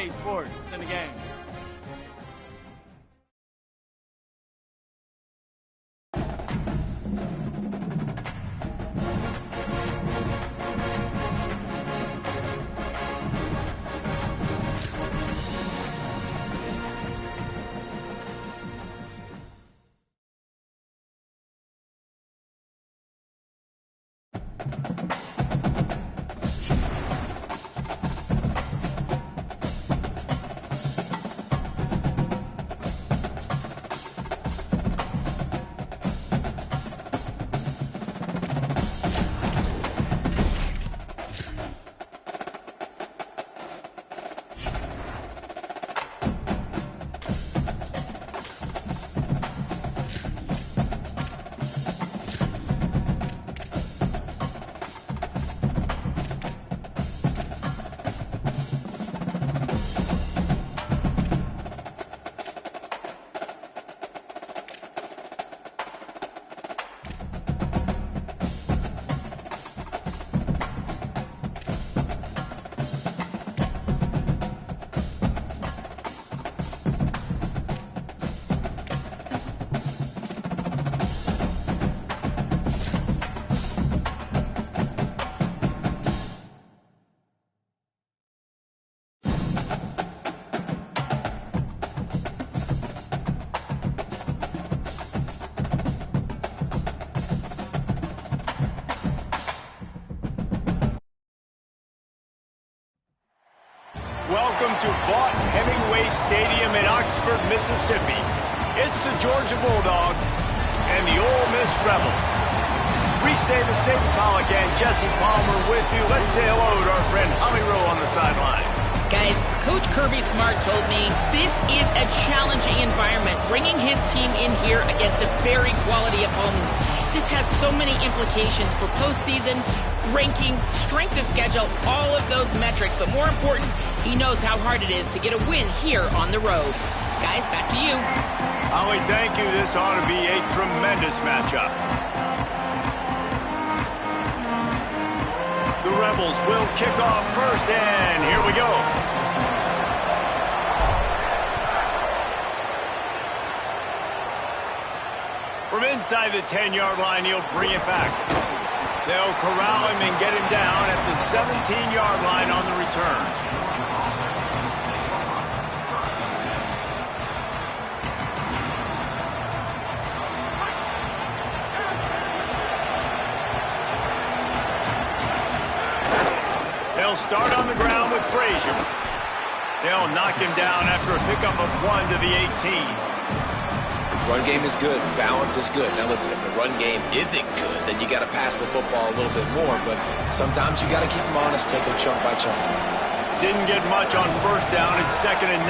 EA Sports. It's in the game. Welcome to Vaught-Hemingway Stadium in Oxford, Mississippi. It's the Georgia Bulldogs and the Ole Miss Rebels. Reese Davis, David Pollack, and Jesse Palmer with you. Let's say hello to our friend Holly Rowe on the sideline. Guys, Coach Kirby Smart told me this is a challenging environment, bringing his team in here against a very quality opponent. This has so many implications for postseason, rankings, strength of schedule, all of those metrics. But more important, he knows how hard it is to get a win here on the road. Guys, back to you. Holly, thank you. This ought to be a tremendous matchup. The Rebels will kick off first, and here we go. From inside the 10-yard line, he'll bring it back. They'll corral him and get him down at the 17-yard line on the return. They'll start on the ground with Frazier. They'll knock him down after a pickup of 1 to the 18. Run game is good. Balance is good. Now listen, if the run game isn't good, then you got to pass the football a little bit more. But sometimes you got to keep them honest, take them chunk by chunk. Didn't get much on first down. It's 2nd and 9.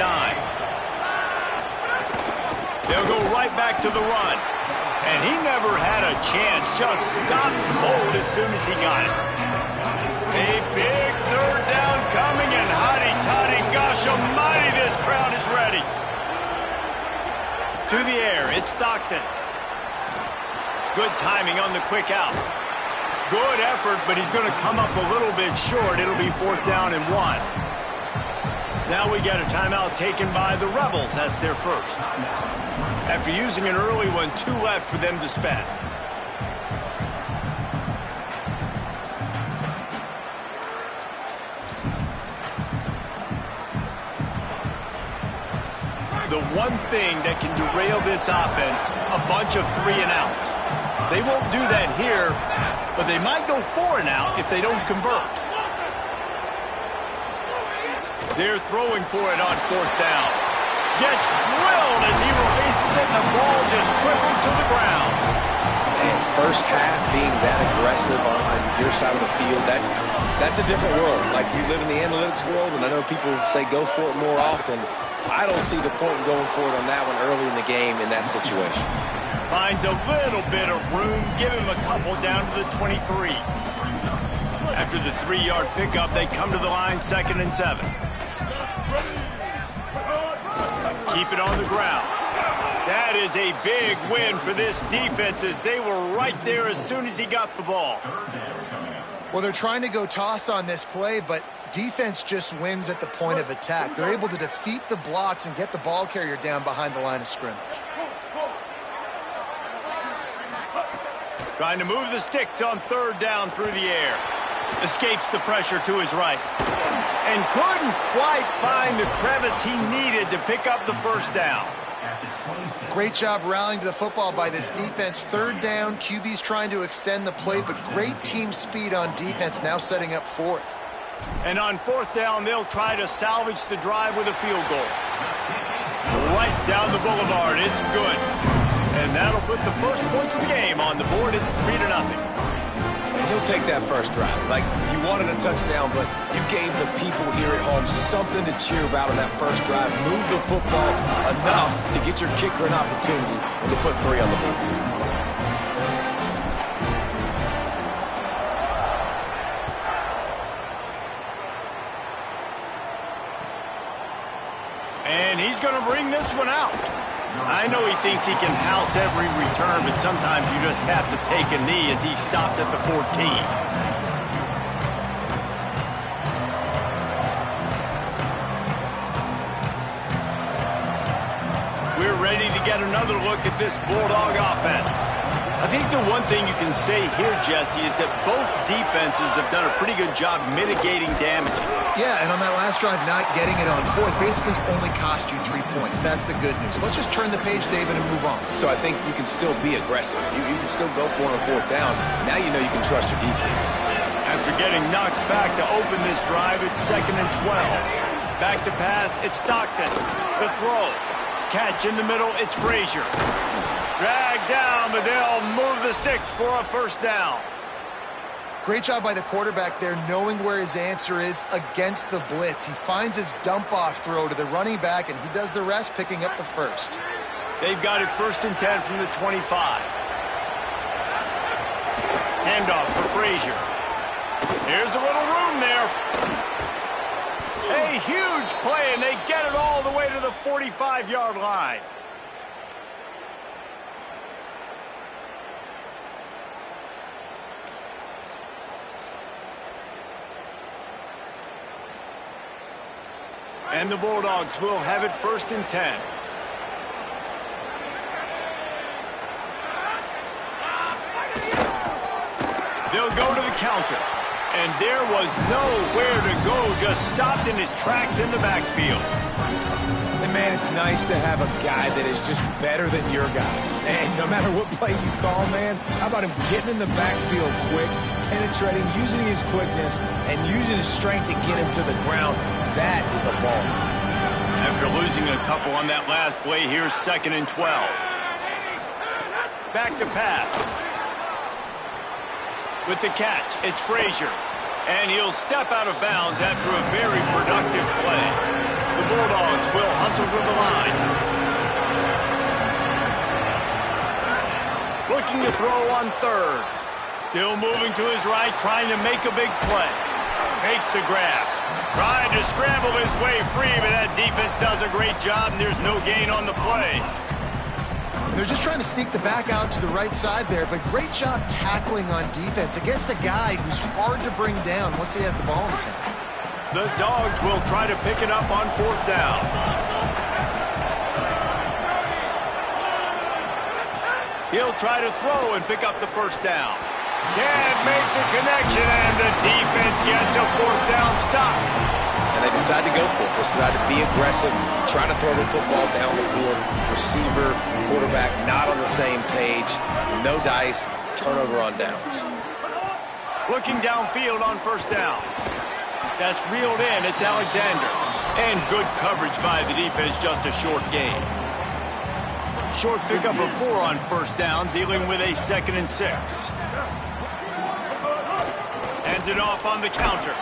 They'll go right back to the run. And he never had a chance. Just stopped cold as soon as he got it. A big 3rd down coming, and hotty-toddy, gosh almighty, this crowd is ready. To the air, it's Stockton. Good timing on the quick out. Good effort, but he's going to come up a little bit short. It'll be 4th down and 1. Now we get a timeout taken by the Rebels. That's their first. After using an early one, 2 left for them to spend. The one thing that can derail this offense, a bunch of 3-and-outs. They won't do that here, but they might go 4-and-out if they don't convert. They're throwing for it on 4th down. Gets drilled as he releases it, and the ball just trickles to the ground. And first half being that aggressive on your side of the field, that's a different world. Like, you live in the analytics world, and I know people say go for it more often. I don't see the point in going for it on that one early in the game in that situation. Finds a little bit of room. Give him a couple down to the 23. After the 3-yard pickup, they come to the line, 2nd and 7. Keep it on the ground. That is a big win for this defense as they were right there as soon as he got the ball. Well, they're trying to go toss on this play, but Defense just wins at the point of attack. They're able to defeat the blocks and get the ball carrier down behind the line of scrimmage. Trying to move the sticks on third down through the air. Escapes the pressure to his right. And couldn't quite find the crevice he needed to pick up the first down. Great job rallying to the football by this defense. Third down, QB's trying to extend the play, but great team speed on defense, now setting up fourth. And on fourth down, they'll try to salvage the drive with a field goal. Right down the boulevard, it's good. And that'll put the first points of the game on the board. It's 3-0. And he'll take that first drive. Like, you wanted a touchdown, but you gave the people here at home something to cheer about on that first drive. Move the football enough to get your kicker an opportunity and to put 3 on the board. And he's going to bring this one out. I know he thinks he can house every return, but sometimes you just have to take a knee as he stopped at the 14. We're ready to get another look at this Bulldog offense. I think the one thing you can say here, Jesse, is that both defenses have done a pretty good job mitigating damages. Yeah, and on that last drive, not getting it on fourth basically only cost you 3 points. That's the good news. Let's just turn the page, David, and move on. So I think you can still be aggressive. You can still go for it on fourth down. Now you know you can trust your defense. After getting knocked back to open this drive, it's 2nd and 12. Back to pass, it's Stockton. The throw. Catch in the middle, it's Frazier. Dragged down, but they'll move the sticks for a first down. Great job by the quarterback there, knowing where his answer is against the blitz. He finds his dump-off throw to the running back, and he does the rest, picking up the first. They've got it 1st and 10 from the 25. Handoff for Frazier. Here's a little room there. A huge play, and they get it all the way to the 45-yard line. And the Bulldogs will have it 1st and 10. They'll go to the counter. And there was nowhere to go, just stopped in his tracks in the backfield. And, man, it's nice to have a guy that is just better than your guys. And no matter what play you call, man, how about him getting in the backfield quick, penetrating, using his quickness, and using his strength to get him to the ground. That is a ball. After losing a couple on that last play, here's 2nd and 12. Back to pass. With the catch, it's Frazier. And he'll step out of bounds after a very productive play. The Bulldogs will hustle to the line. Looking to throw on third. Still moving to his right, trying to make a big play. Makes the grab. Trying to scramble his way free, but that defense does a great job, and there's no gain on the play. They're just trying to sneak the back out to the right side there, but great job tackling on defense against a guy who's hard to bring down once he has the ball in his hand. The Dogs will try to pick it up on 4th down. He'll try to throw and pick up the first down. Can't make the connection, and the defense gets a 4th down stop. And they decide to go for it. They decide to be aggressive, try to throw the football down the field. Receiver, quarterback, not on the same page. No dice, turnover on downs. Looking downfield on 1st down. That's reeled in. It's Alexander. And good coverage by the defense, just a short gain. Short pickup of 4 on 1st down, dealing with a 2nd and 6. Hands it off on the counter.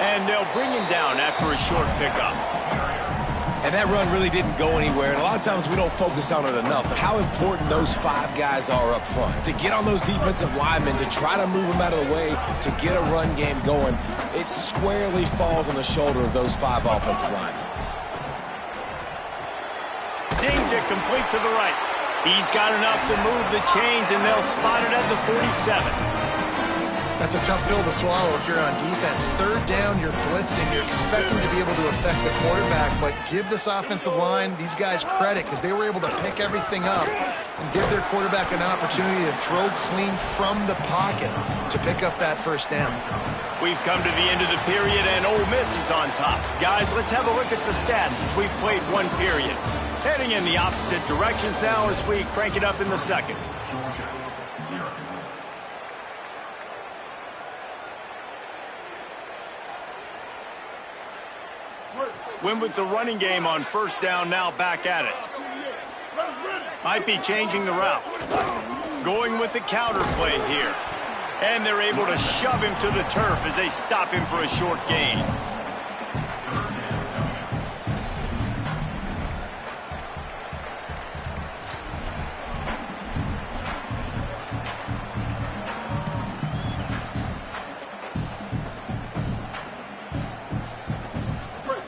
And they'll bring him down after a short pickup. And that run really didn't go anywhere. And a lot of times we don't focus on it enough. But how important those 5 guys are up front. To get on those defensive linemen, to try to move them out of the way, to get a run game going, it squarely falls on the shoulder of those 5 offensive linemen. Zings it complete to the right. He's got enough to move the chains, and they'll spot it at the 47. That's a tough pill to swallow if you're on defense. Third down, you're blitzing. You're expecting to be able to affect the quarterback, but give this offensive line, these guys, credit because they were able to pick everything up and give their quarterback an opportunity to throw clean from the pocket to pick up that first down. We've come to the end of the period, and Ole Miss is on top. Guys, let's have a look at the stats as we've played one period. Heading in the opposite directions now as we crank it up in the second. Win with the running game on first down, now back at it. Might be changing the route. Going with the counter play here. And they're able to shove him to the turf as they stop him for a short gain.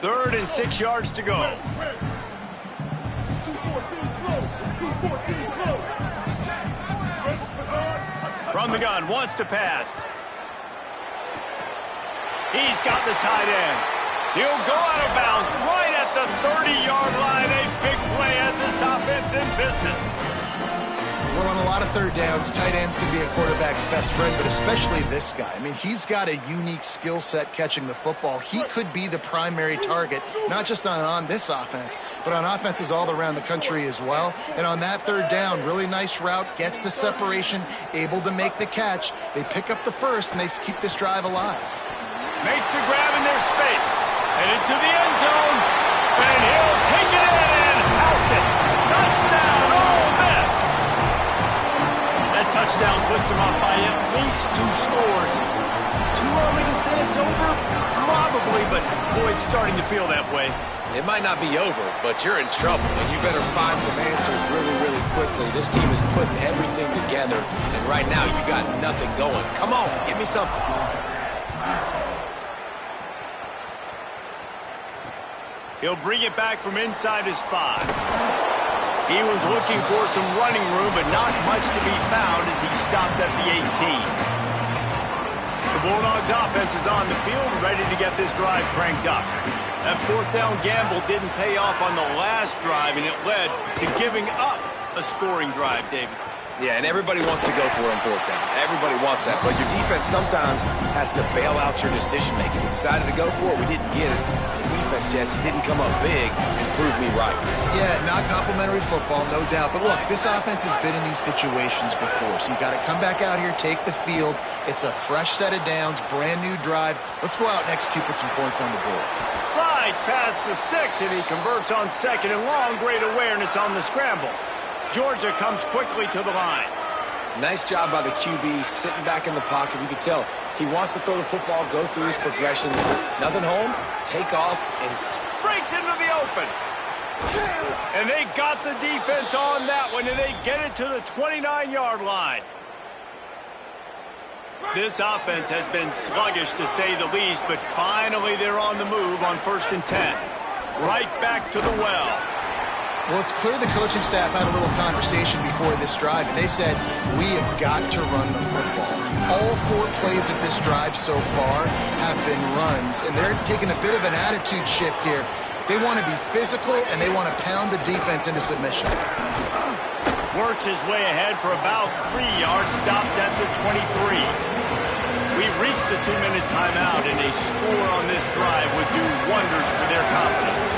Third and 6 yards to go. From the gun, wants to pass. He's got the tight end. He'll go out of bounds right at the 30-yard line. A big play as this offense in business. Well, on a lot of third downs, tight ends can be a quarterback's best friend, but especially this guy. I mean, he's got a unique skill set catching the football. He could be the primary target, not just on this offense, but on offenses all around the country as well. And on that third down, really nice route, gets the separation, able to make the catch. They pick up the first, and they keep this drive alive. Makes the grab in their space. Headed to the end zone, and he'll take it in and house it. Touchdown, Ole Miss. Touchdown puts them up by at least 2 scores. Too early to say it's over? Probably, but boy, it's starting to feel that way. It might not be over, but you're in trouble, and you better find some answers really, really quickly. This team is putting everything together, and right now you got nothing going. Come on, give me something. He'll bring it back from inside his 5. He was looking for some running room, but not much to be found as he stopped at the 18. The Bulldogs offense is on the field, ready to get this drive cranked up. That fourth down gamble didn't pay off on the last drive, and it led to giving up a scoring drive, David. Yeah, and everybody wants to go for it on fourth down. Everybody wants that, but your defense sometimes has to bail out your decision-making. We decided to go for it. We didn't get it. The defense, Jesse, didn't come up big and prove me right. Yeah, not complimentary football, no doubt. But look, this offense has been in these situations before, so you got to come back out here, take the field. It's a fresh set of downs, brand new drive. Let's go out and execute, put some points on the board. Slides past the sticks, and he converts on second and long. Great awareness on the scramble. Georgia comes quickly to the line. Nice job by the QB, sitting back in the pocket. You can tell he wants to throw the football, go through his progressions. Nothing home, take off, and breaks into the open. And they got the defense on that one, and they get it to the 29-yard line. This offense has been sluggish, to say the least, but finally they're on the move on 1st and 10. Right back to the well. Well, it's clear the coaching staff had a little conversation before this drive, and they said, we have got to run the football. All 4 plays of this drive so far have been runs, and they're taking a bit of an attitude shift here. They want to be physical, and they want to pound the defense into submission. Works his way ahead for about 3 yards, stopped at the 23. We've reached the 2-minute timeout, and a score on this drive would do wonders for their confidence.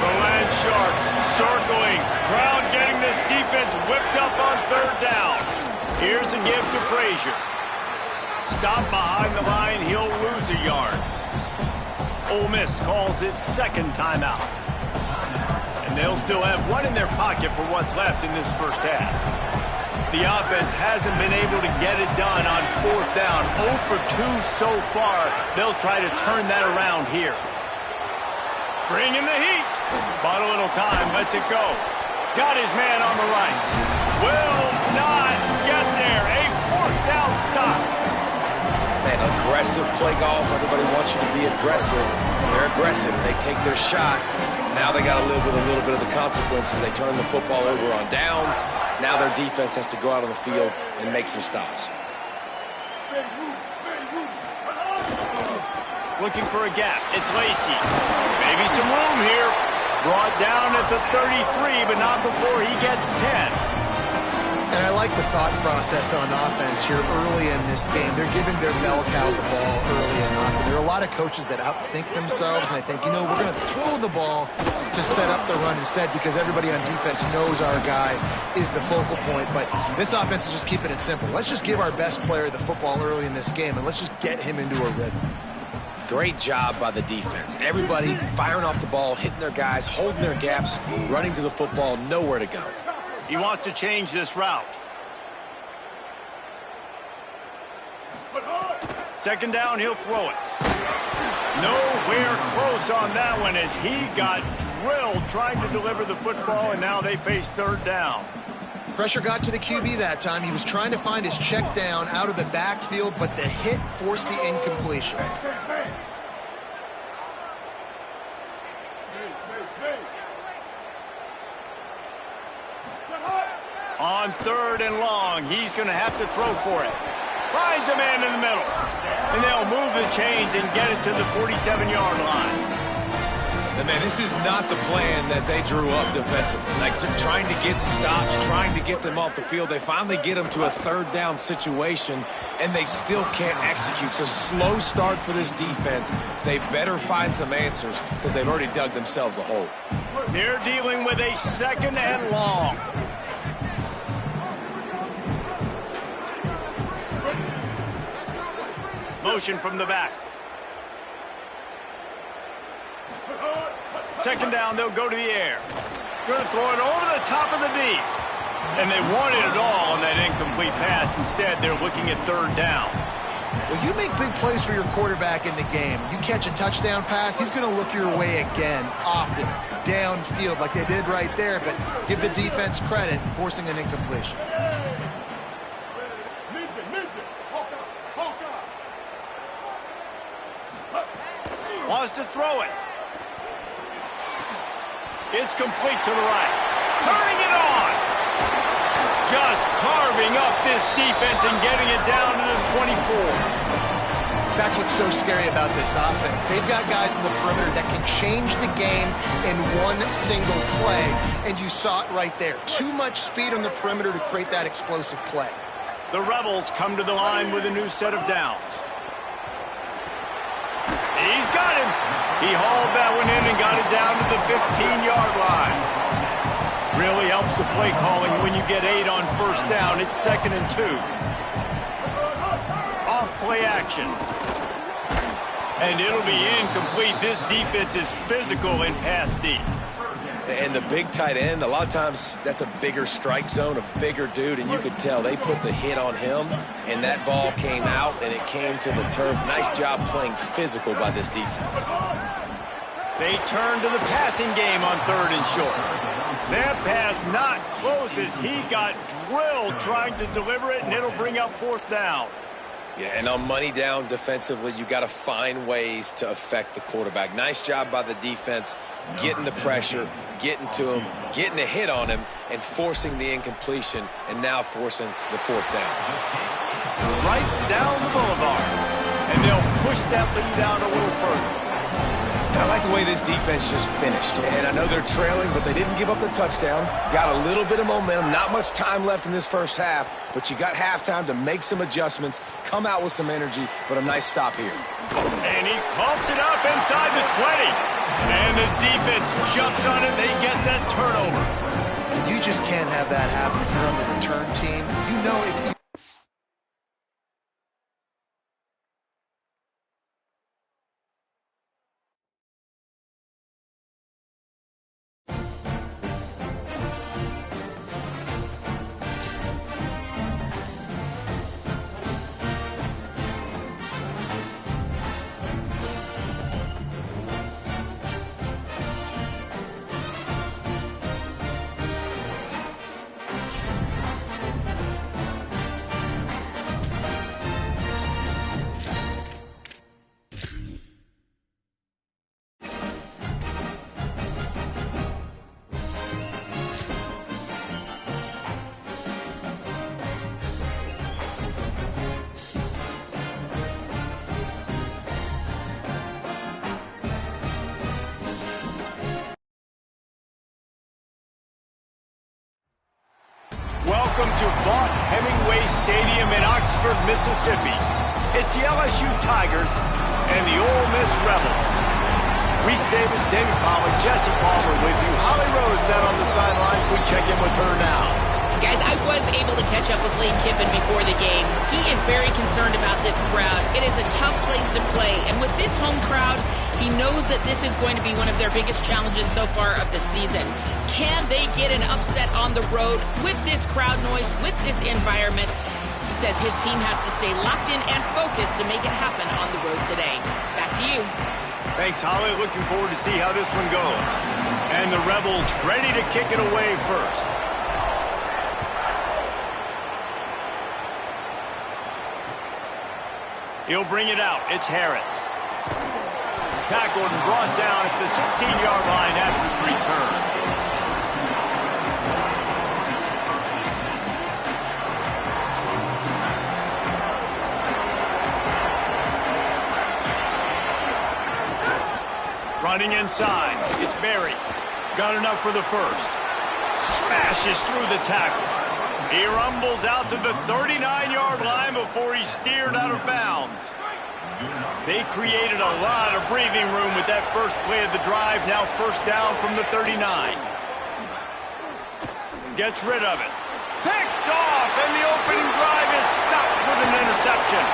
The Land Sharks circling. Crowd getting this defense whipped up on 3rd down. Here's a give to Frazier. Stop behind the line. He'll lose a yard. Ole Miss calls its 2nd timeout. And they'll still have 1 in their pocket for what's left in this first half. The offense hasn't been able to get it done on 4th down. 0 for 2 so far. They'll try to turn that around here. Bringing the heat. Bought a little time, lets it go. Got his man on the right. Will not get there. A 4th down stop. Man, aggressive play calls. Everybody wants you to be aggressive. They're aggressive. They take their shot. Now they got to live with a little bit of the consequences. They turn the football over on downs. Now their defense has to go out on the field and make some stops. Looking for a gap. It's Lacy. Maybe some room here. Brought down at the 33, but not before he gets 10. And I like the thought process on offense here early in this game. They're giving their bell cow the ball early and often. There are a lot of coaches that outthink themselves, and I think, you know, we're going to throw the ball to set up the run instead because everybody on defense knows our guy is the focal point. But this offense is just keeping it simple. Let's just give our best player the football early in this game, and let's just get him into a rhythm. Great job by the defense. Everybody firing off the ball, hitting their guys, holding their gaps, running to the football, nowhere to go. He wants to change this route. Second down, he'll throw it. Nowhere close on that one as he got drilled trying to deliver the football, and now they face third down. Pressure got to the QB that time. He was trying to find his check down out of the backfield, but the hit forced the incompletion. On third and long, he's going to have to throw for it. Finds a man in the middle. And they'll move the chains and get it to the 47-yard line. And man, this is not the plan that they drew up defensively. Like trying to get stops, trying to get them off the field. They finally get them to a third down situation, and they still can't execute. So slow start for this defense. They better find some answers because they've already dug themselves a hole. They're dealing with a second and long. Motion from the back. Second down, they'll go to the air. Going to throw it over the top of the D. And they wanted it all on that incomplete pass. Instead, they're looking at third down. Well, you make big plays for your quarterback in the game. You catch a touchdown pass, he's going to look your way again, often, downfield like they did right there. But give the defense credit, forcing an incompletion. Wants to throw it. It's complete to the right. Turning it on. Just carving up this defense and getting it down to the 24. That's what's so scary about this offense. They've got guys in the perimeter that can change the game in one single play, and you saw it right there. Too much speed on the perimeter to create that explosive play. The Rebels come to the line with a new set of downs. He's got him. He hauled that one in and got it down to the 15-yard line. Really helps the play calling when you get 8 on first down. It's 2nd and 2. Off play action. And it'll be incomplete. This defense is physical in pass deep. And the big tight end, a lot of times that's a bigger strike zone, a bigger dude, and you could tell they put the hit on him, and that ball came out, and it came to the turf. Nice job playing physical by this defense. They turn to the passing game on third and short. That pass not close as he got drilled trying to deliver it, and it'll bring up fourth down. Yeah, and on money down defensively, you got to find ways to affect the quarterback. Nice job by the defense, getting the pressure, getting to him, getting a hit on him, and forcing the incompletion, and now forcing the fourth down. Right down the boulevard, and they'll push that lead out a little further. I like the way this defense just finished. And I know they're trailing, but they didn't give up the touchdown. Got a little bit of momentum. Not much time left in this first half, but you got halftime to make some adjustments, come out with some energy, but a nice stop here. And he coughs it up inside the 20. And the defense jumps on it. They get that turnover. You just can't have that happen if you're on the return team. You know if you Welcome to Vaught Hemingway Stadium in Oxford, Mississippi. It's the LSU Tigers and the Ole Miss Rebels. Reese Davis, David Pollack, Jesse Palmer with you. Holly Rose down on the sidelines. We check in with her now. Guys, I was able to catch up with Lane Kiffin before the game. He is very concerned about this crowd. It is a tough place to play, and with this home crowd, he knows that this is going to be one of their biggest challenges so far of the season. Can they get an upset on the road with this crowd noise, with this environment? He says his team has to stay locked in and focused to make it happen on the road today. Back to you. Thanks, Holly. Looking forward to see how this one goes. And the Rebels ready to kick it away first. He'll bring it out. It's Harris. Tackled and brought down at the 16-yard line after the return. Running inside. It's Berry. Got enough for the first. Smashes through the tackle. He rumbles out to the 39-yard line before he's steered out of bounds. They created a lot of breathing room with that first play of the drive. Now first down from the 39. Gets rid of it. Picked off, and the opening drive is stopped with an interception.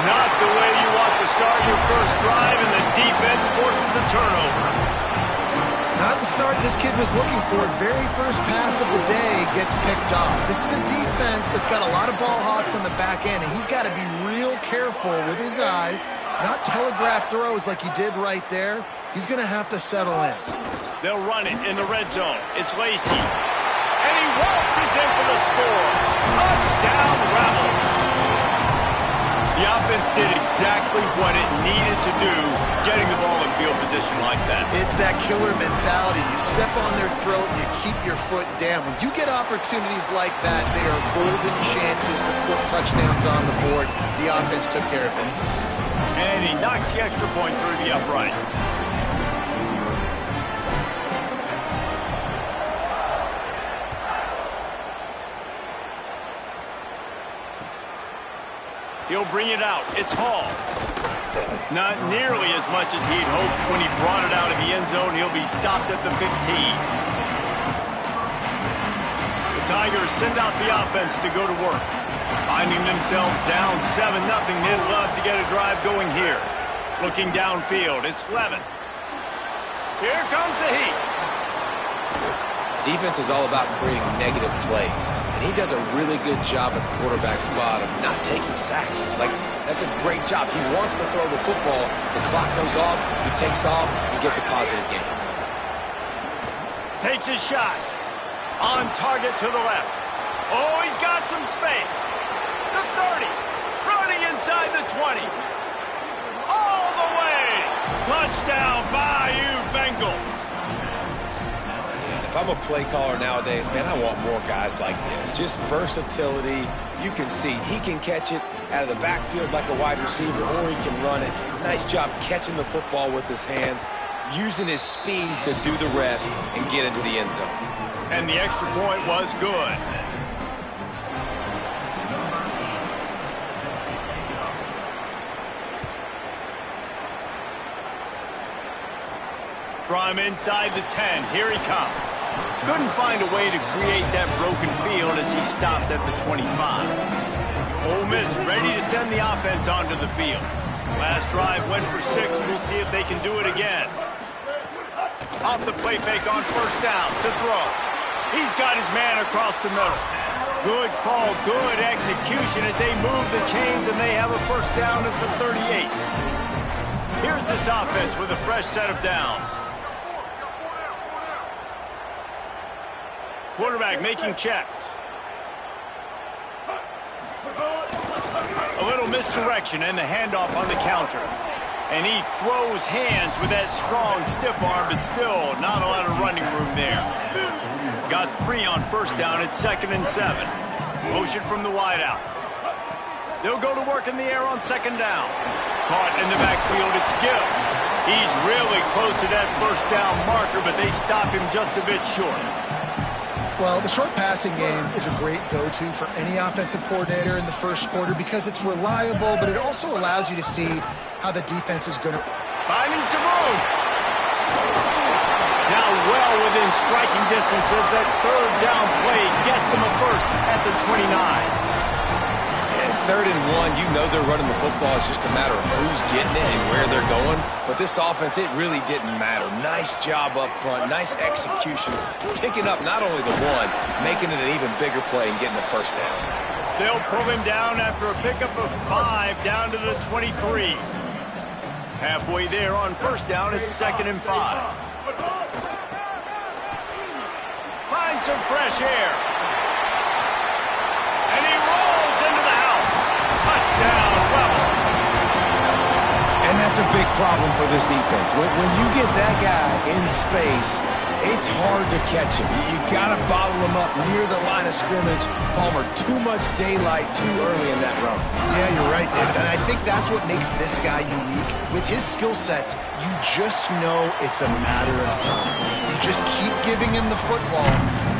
Not the way you want to start your first drive, and the defense forces a turnover. Not the start this kid was looking for. Very first pass of the day gets picked off. This is a defense that's got a lot of ball hawks on the back end, and he's got to be real careful with his eyes, not telegraph throws like he did right there. He's going to have to settle in. They'll run it in the red zone. It's Lacey. And he waltzes in for the score. Touchdown, Rebels. The offense did exactly what it needed to do, getting the ball in field position like that. It's that killer mentality. You step on their throat and you keep your foot down. When you get opportunities like that, they are golden chances to put touchdowns on the board. The offense took care of business. And he knocks the extra point through the uprights. He'll bring it out. It's Hall. Not nearly as much as he'd hoped when he brought it out of the end zone. He'll be stopped at the 15. The Tigers send out the offense to go to work. Finding themselves down 7-0. They'd love to get a drive going here. Looking downfield, it's Levin. Here comes the heat. Defense is all about creating negative plays, and he does a really good job at the quarterback spot of not taking sacks. Like, that's a great job. He wants to throw the football. The clock goes off, he takes off, and gets a positive gain. Takes his shot. On target to the left. Oh, he's got some space. The 30. Running inside the 20. All the way. Touchdown, Bayou Bengals. If I'm a play caller nowadays, man, I want more guys like this. Just versatility. You can see he can catch it out of the backfield like a wide receiver, or he can run it. Nice job catching the football with his hands, using his speed to do the rest and get into the end zone. And the extra point was good. From inside the 10, here he comes. Couldn't find a way to create that broken field as he stopped at the 25. Ole Miss ready to send the offense onto the field. Last drive went for 6. We'll see if they can do it again. Off the play fake on first down to throw. He's got his man across the middle. Good call, good execution as they move the chains and they have a first down at the 38. Here's this offense with a fresh set of downs. Quarterback making checks. A little misdirection and the handoff on the counter. And he throws hands with that strong, stiff arm, but still not a lot of running room there. Got 3 on first down at 2nd and 7. Motion from the wideout. They'll go to work in the air on 2nd down. Caught in the backfield, it's Gill. He's really close to that first down marker, but they stop him just a bit short. Well, the short passing game is a great go-to for any offensive coordinator in the first quarter because it's reliable, but it also allows you to see how the defense is going to... Finding some room. Now well within striking distance as that third down play gets them a first at the 29. And 3rd and 1, you know they're running the football. It's just a matter of who's getting it and where they're going. But this offense, it really didn't matter. Nice job up front, nice execution, picking up not only the one, making it an even bigger play and getting the first down. They'll pull him down after a pickup of 5 down to the 23. Halfway there on first down, it's 2nd and 5. Find some fresh air. And he rolls into the house. Touchdown, Rebels. And that's a big problem for this defense. When you get that guy in space, it's hard to catch him. You got to bottle him up near the line of scrimmage. Palmer, too much daylight too early in that run. Yeah, you're right, David. And I think that's what makes this guy unique. With his skill sets, you just know it's a matter of time. You just keep giving him the football.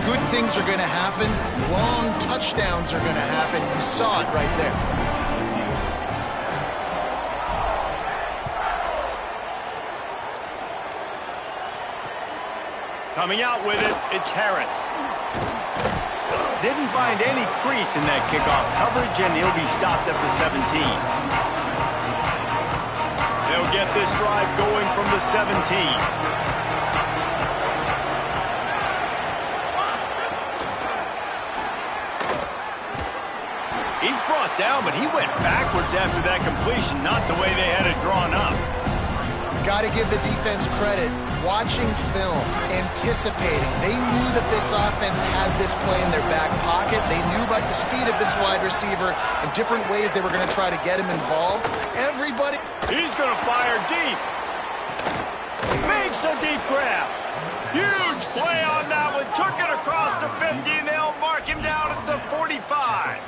Good things are going to happen. Long touchdowns are going to happen. You saw it right there. Coming out with it, it's Harris. Didn't find any crease in that kickoff coverage, and he'll be stopped at the 17. They'll get this drive going from the 17. He's brought down, but he went backwards after that completion, not the way they had it drawn up. Got to give the defense credit. Watching film, anticipating. They knew that this offense had this play in their back pocket. They knew about the speed of this wide receiver and different ways they were going to try to get him involved. Everybody... He's going to fire deep. Makes a deep grab. Huge play on that one. Took it across the 50, and they'll mark him down at the 45.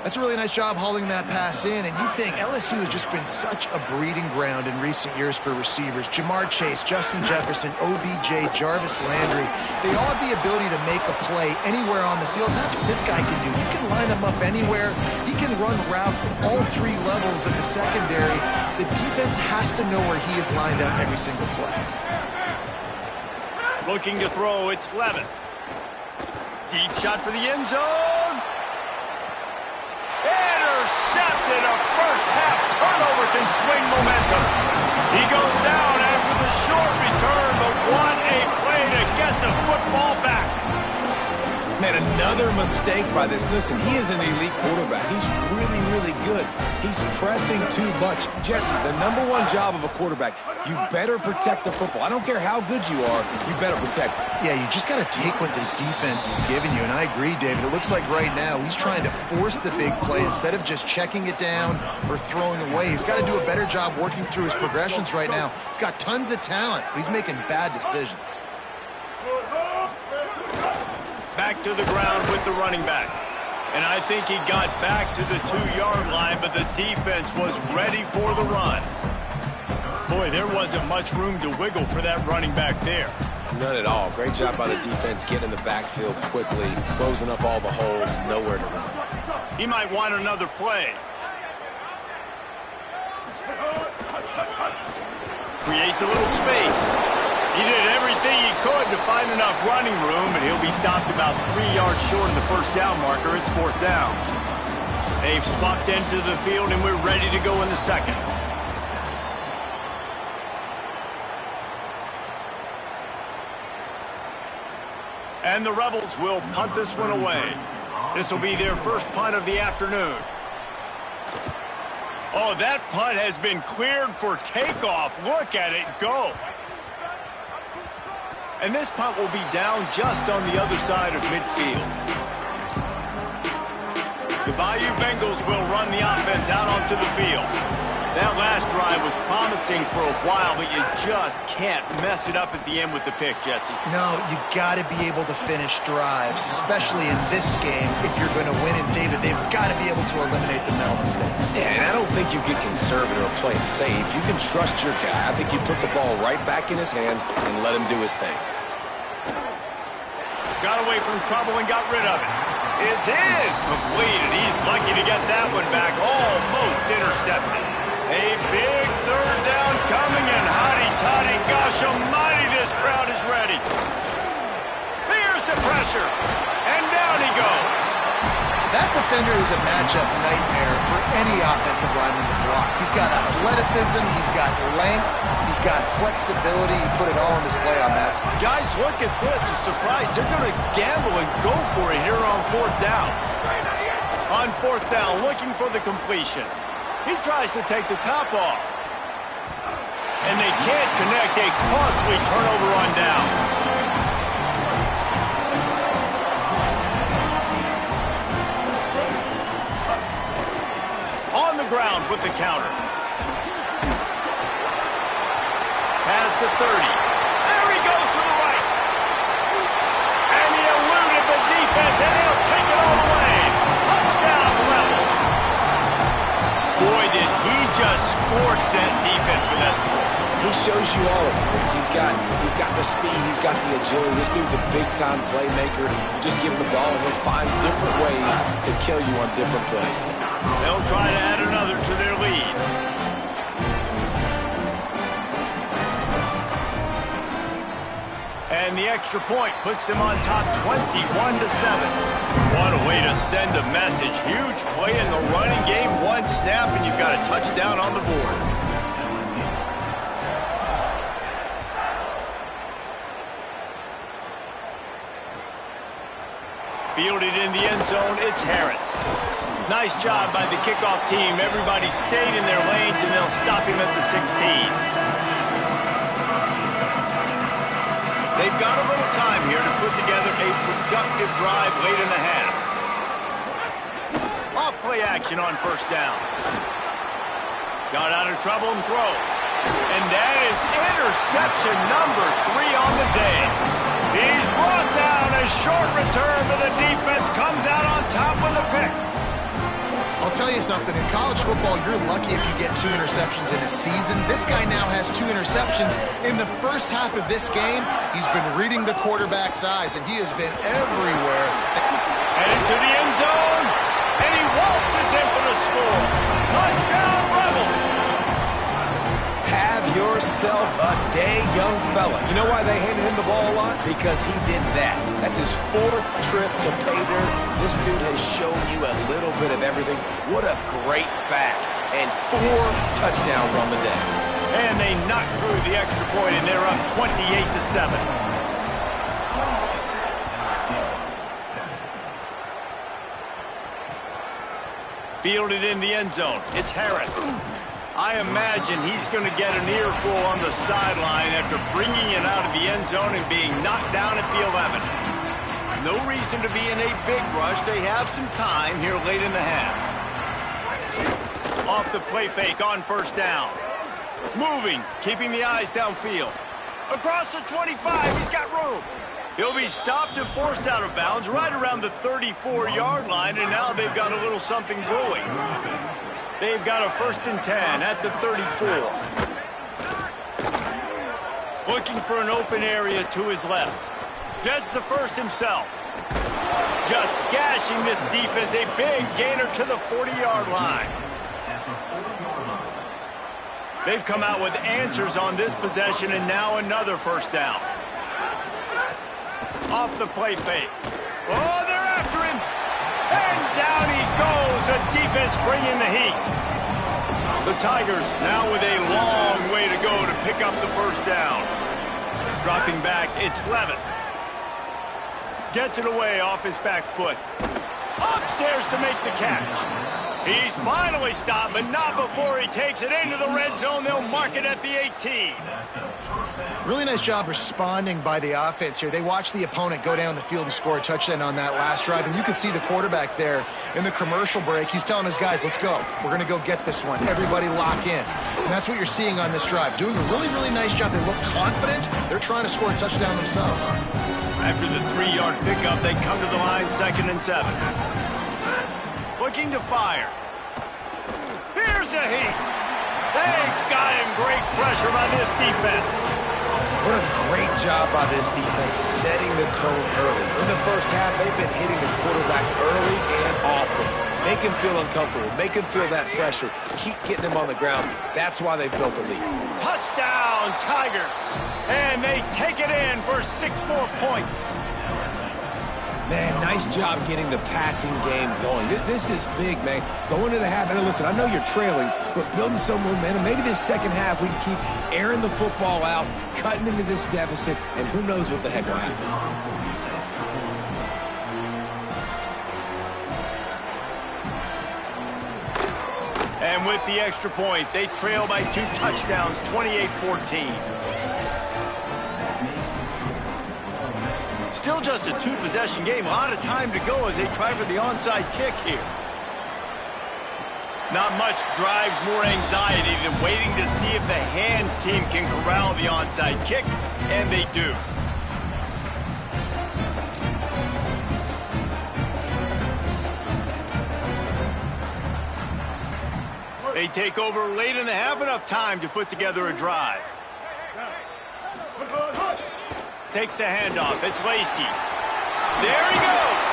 That's a really nice job hauling that pass in, and you think LSU has just been such a breeding ground in recent years for receivers. Jamar Chase, Justin Jefferson, OBJ, Jarvis Landry, they all have the ability to make a play anywhere on the field. That's what this guy can do. You can line him up anywhere. He can run routes at all 3 levels of the secondary. The defense has to know where he is lined up every single play. Looking to throw, it's Levin. Deep shot for the end zone. Intercepted. A first-half turnover can swing momentum. He goes down after the short return, but what a play to get the football back. Man, another mistake by this. Listen, he is an elite quarterback. He's really, really good. He's pressing too much. Jesse, the #1 job of a quarterback, you better protect the football. I don't care how good you are, you better protect it. Yeah, you just got to take what the defense is giving you, and I agree, David. It looks like right now he's trying to force the big play instead of just checking it down or throwing away. He's got to do a better job working through his progressions right now. He's got tons of talent, but he's making bad decisions. Back to the ground with the running back. And I think he got back to the 2-yard line, but the defense was ready for the run. Boy, there wasn't much room to wiggle for that running back there. None at all. Great job by the defense getting in the backfield quickly, closing up all the holes, nowhere to run. He might want another play. Creates a little space. He did everything he could to find enough running room, and he'll be stopped about 3 yards short of the first down marker. It's 4th down. They've swapped into the field, and we're ready to go in the second. And the Rebels will punt this one away. This will be their first punt of the afternoon. Oh, that punt has been cleared for takeoff. Look at it go. And this punt will be down just on the other side of midfield. The Bayou Bengals will run the offense out onto the field. That last drive was promising for a while, but you just can't mess it up at the end with the pick, Jesse. No, you got to be able to finish drives, especially in this game. If you're going to win, and David, they've got to be able to eliminate the mental mistakes. Yeah, and I don't think you get conservative or play it safe. You can trust your guy. I think you put the ball right back in his hands and let him do his thing. Got away from trouble and got rid of it. It's in. Complete, and he's lucky to get that one back. Almost intercepted. A big third down coming, and hotty-toddy, gosh almighty, this crowd is ready. Here's the pressure, and down he goes. That defender is a matchup nightmare for any offensive lineman to block. He's got athleticism, he's got length, he's got flexibility. He put it all on display on that. Guys, look at this. I'm surprised they're going to gamble and go for it here on fourth down. On fourth down, looking for the completion. He tries to take the top off. And they can't connect. A costly turnover on downs. On the ground with the counter. Past the 30. There he goes to the right. And he eluded the defense, and he'll take it all the way. Touchdown, Rebels. Boy, did he just scorch that defense with that score. He shows you all of it, Riggs. He's got the speed, he's got the agility. This dude's a big-time playmaker. You just give him the ball, and he'll find different ways to kill you on different plays. They'll try to add another to their lead. And the extra point puts them on top 21-7. What a way to send a message. Huge play in the running game. One snap, and you've got a touchdown on the board. Fielded in the end zone, it's Harris. Nice job by the kickoff team. Everybody stayed in their lanes, and they'll stop him at the 16. They've got a little time here to put together a productive drive late in the half. Off play action on first down. Got out of trouble and throws. And that is interception number 3 on the day. He's brought down. A short return, but the defense comes out on top with a pick. I'll tell you something, in college football, you're lucky if you get 2 interceptions in a season. This guy now has 2 interceptions. In the first half of this game, he's been reading the quarterback's eyes, and he has been everywhere. And into the end zone, and he waltzes in for the score. Touchdown, Rebels! Have yourself a day, young fella. You know why they handed him the ball a lot? Because he did that. That's his 4th trip to pay dirt. This dude has shown you a little bit of everything. What a great back. And 4 touchdowns on the day. And they knock through the extra point, and they're up 28-7. Fielded in the end zone. It's Harris. I imagine he's going to get an earful on the sideline after bringing it out of the end zone and being knocked down at the 11. No reason to be in a big rush. They have some time here late in the half. Off the play fake on first down. Moving, keeping the eyes downfield. Across the 25, he's got room. He'll be stopped and forced out of bounds right around the 34-yard line, and now they've got a little something brewing. They've got a 1st and 10 at the 34. Looking for an open area to his left. Gets the first himself. Just gashing this defense. A big gainer to the 40-yard line. They've come out with answers on this possession, and now another first down. Off the play fake. Oh, they're after him. And down he goes. The defense bringing the heat. The Tigers now with a long way to go to pick up the first down. Dropping back, it's Levitt. Gets it away off his back foot. Upstairs to make the catch. He's finally stopped, but not before he takes it into the red zone. They'll mark it at the 18. Really nice job responding by the offense here. They watched the opponent go down the field and score a touchdown on that last drive, and you can see the quarterback there in the commercial break. He's telling his guys, let's go. We're going to go get this one. Everybody lock in. And that's what you're seeing on this drive. Doing a really, really nice job. They look confident. They're trying to score a touchdown themselves. After the 3-yard pickup, they come to the line 2nd and 7. Looking to fire. Here's a heat. They got him. Great pressure by this defense. What a great job by this defense setting the tone early. In the first half, they've been hitting the quarterback early and often. Make him feel uncomfortable. Make him feel that pressure. Keep getting him on the ground. That's why they've built a lead. Touchdown, Tigers. And they take it in for 6 more points. Man, nice job getting the passing game going. This is big, man. Going to the half, and listen, I know you're trailing, but building some momentum. Maybe this second half we can keep airing the football out, cutting into this deficit, and who knows what the heck will happen. And with the extra point, they trail by 2 touchdowns, 28-14. Still just a 2-possession game. A lot of time to go as they try for the onside kick here. Not much drives more anxiety than waiting to see if the hands team can corral the onside kick, and they do. They take over late and have enough time to put together a drive. Takes the handoff. It's Lacey. There he goes.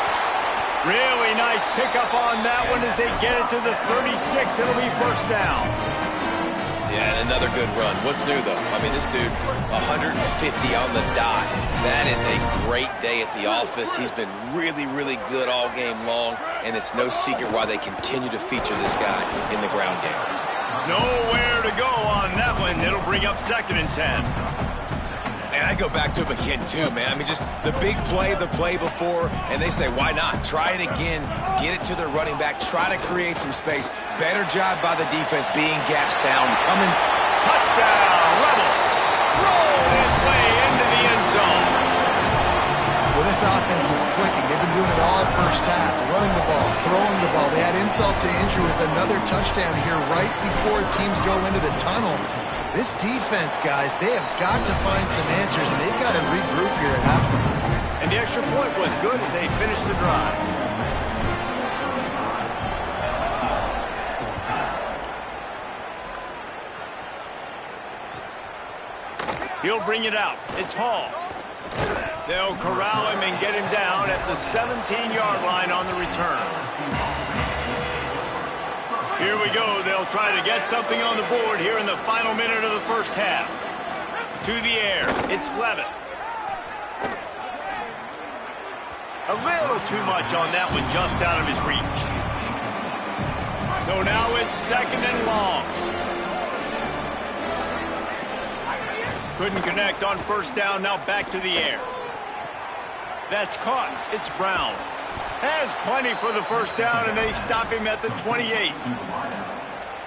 Really nice pickup on that one as they get it to the 36. It'll be first down. Yeah, and another good run. What's new, though? I mean, this dude, 150 on the dot. That is a great day at the office. He's been really, really good all game long, and it's no secret why they continue to feature this guy in the ground game. Nowhere to go on that one. It'll bring up 2nd and 10. And I go back to him again, too, man. I mean, just the big play, the play before, and they say, why not? Try it again, get it to the running back, try to create some space. Better job by the defense being gap sound. Coming. Touchdown, Rebels. Roll his way into the end zone. Well, this offense is clicking. They've been doing it all at first half, running the ball, throwing the ball. They had insult to injury with another touchdown here right before teams go into the tunnel. This defense, guys, they have got to find some answers, and they've got to regroup here at halftime. And the extra point was good as they finished the drive. He'll bring it out. It's Hall. They'll corral him and get him down at the 17-yard line on the return. Here we go. They'll try to get something on the board here in the final minute of the first half. To the air. It's Levitt. A little too much on that one, just out of his reach. So now it's 2nd and long. Couldn't connect on first down. Now back to the air. That's caught. It's Brown. Has plenty for the first down, and they stop him at the 28.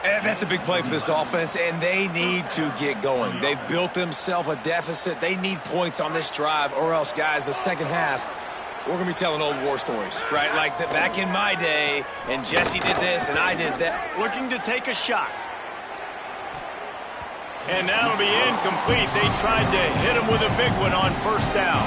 And that's a big play for this offense, and they need to get going. They've built themselves a deficit. They need points on this drive, or else, guys, the second half, we're going to be telling old war stories, right? Like back in my day, and Jesse did this, and I did that. Looking to take a shot. And that'll be incomplete. They tried to hit him with a big one on first down.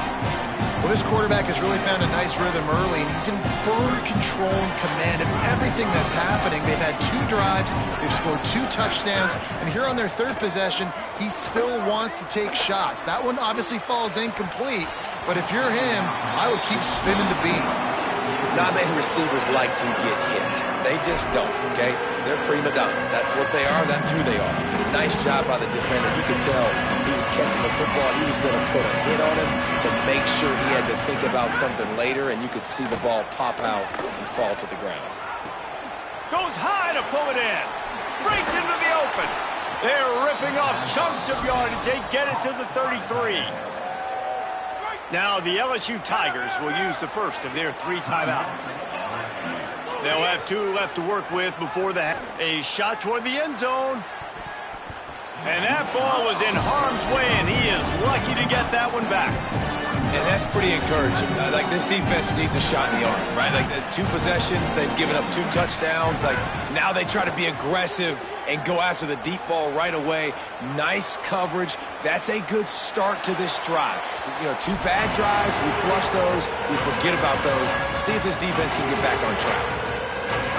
Well, this quarterback has really found a nice rhythm early, and he's in firm control and command of everything that's happening. They've had 2 drives, they've scored 2 touchdowns, and here on their 3rd possession, he still wants to take shots. That one obviously falls incomplete, but if you're him, I would keep spinning the beat. Not many receivers like to get hit. They just don't, okay? They're prima donnas. That's what they are. That's who they are. Nice job by the defender. You could tell he was catching the football. He was going to put a hit on him to make sure he had to think about something later, and you could see the ball pop out and fall to the ground. Goes high to pull it in. Breaks into the open. They're ripping off chunks of yardage. They get it to the 33. Now the LSU Tigers will use the first of their 3 timeouts. They'll have 2 left to work with before a shot toward the end zone. And that ball was in harm's way, and he is lucky to get that one back. And that's pretty encouraging. Like, this defense needs a shot in the arm, right? Like, 2 possessions, they've given up 2 touchdowns. Like, now they try to be aggressive and go after the deep ball right away. Nice coverage. That's a good start to this drive. You know, 2 bad drives, we flush those, we forget about those. See if this defense can get back on track.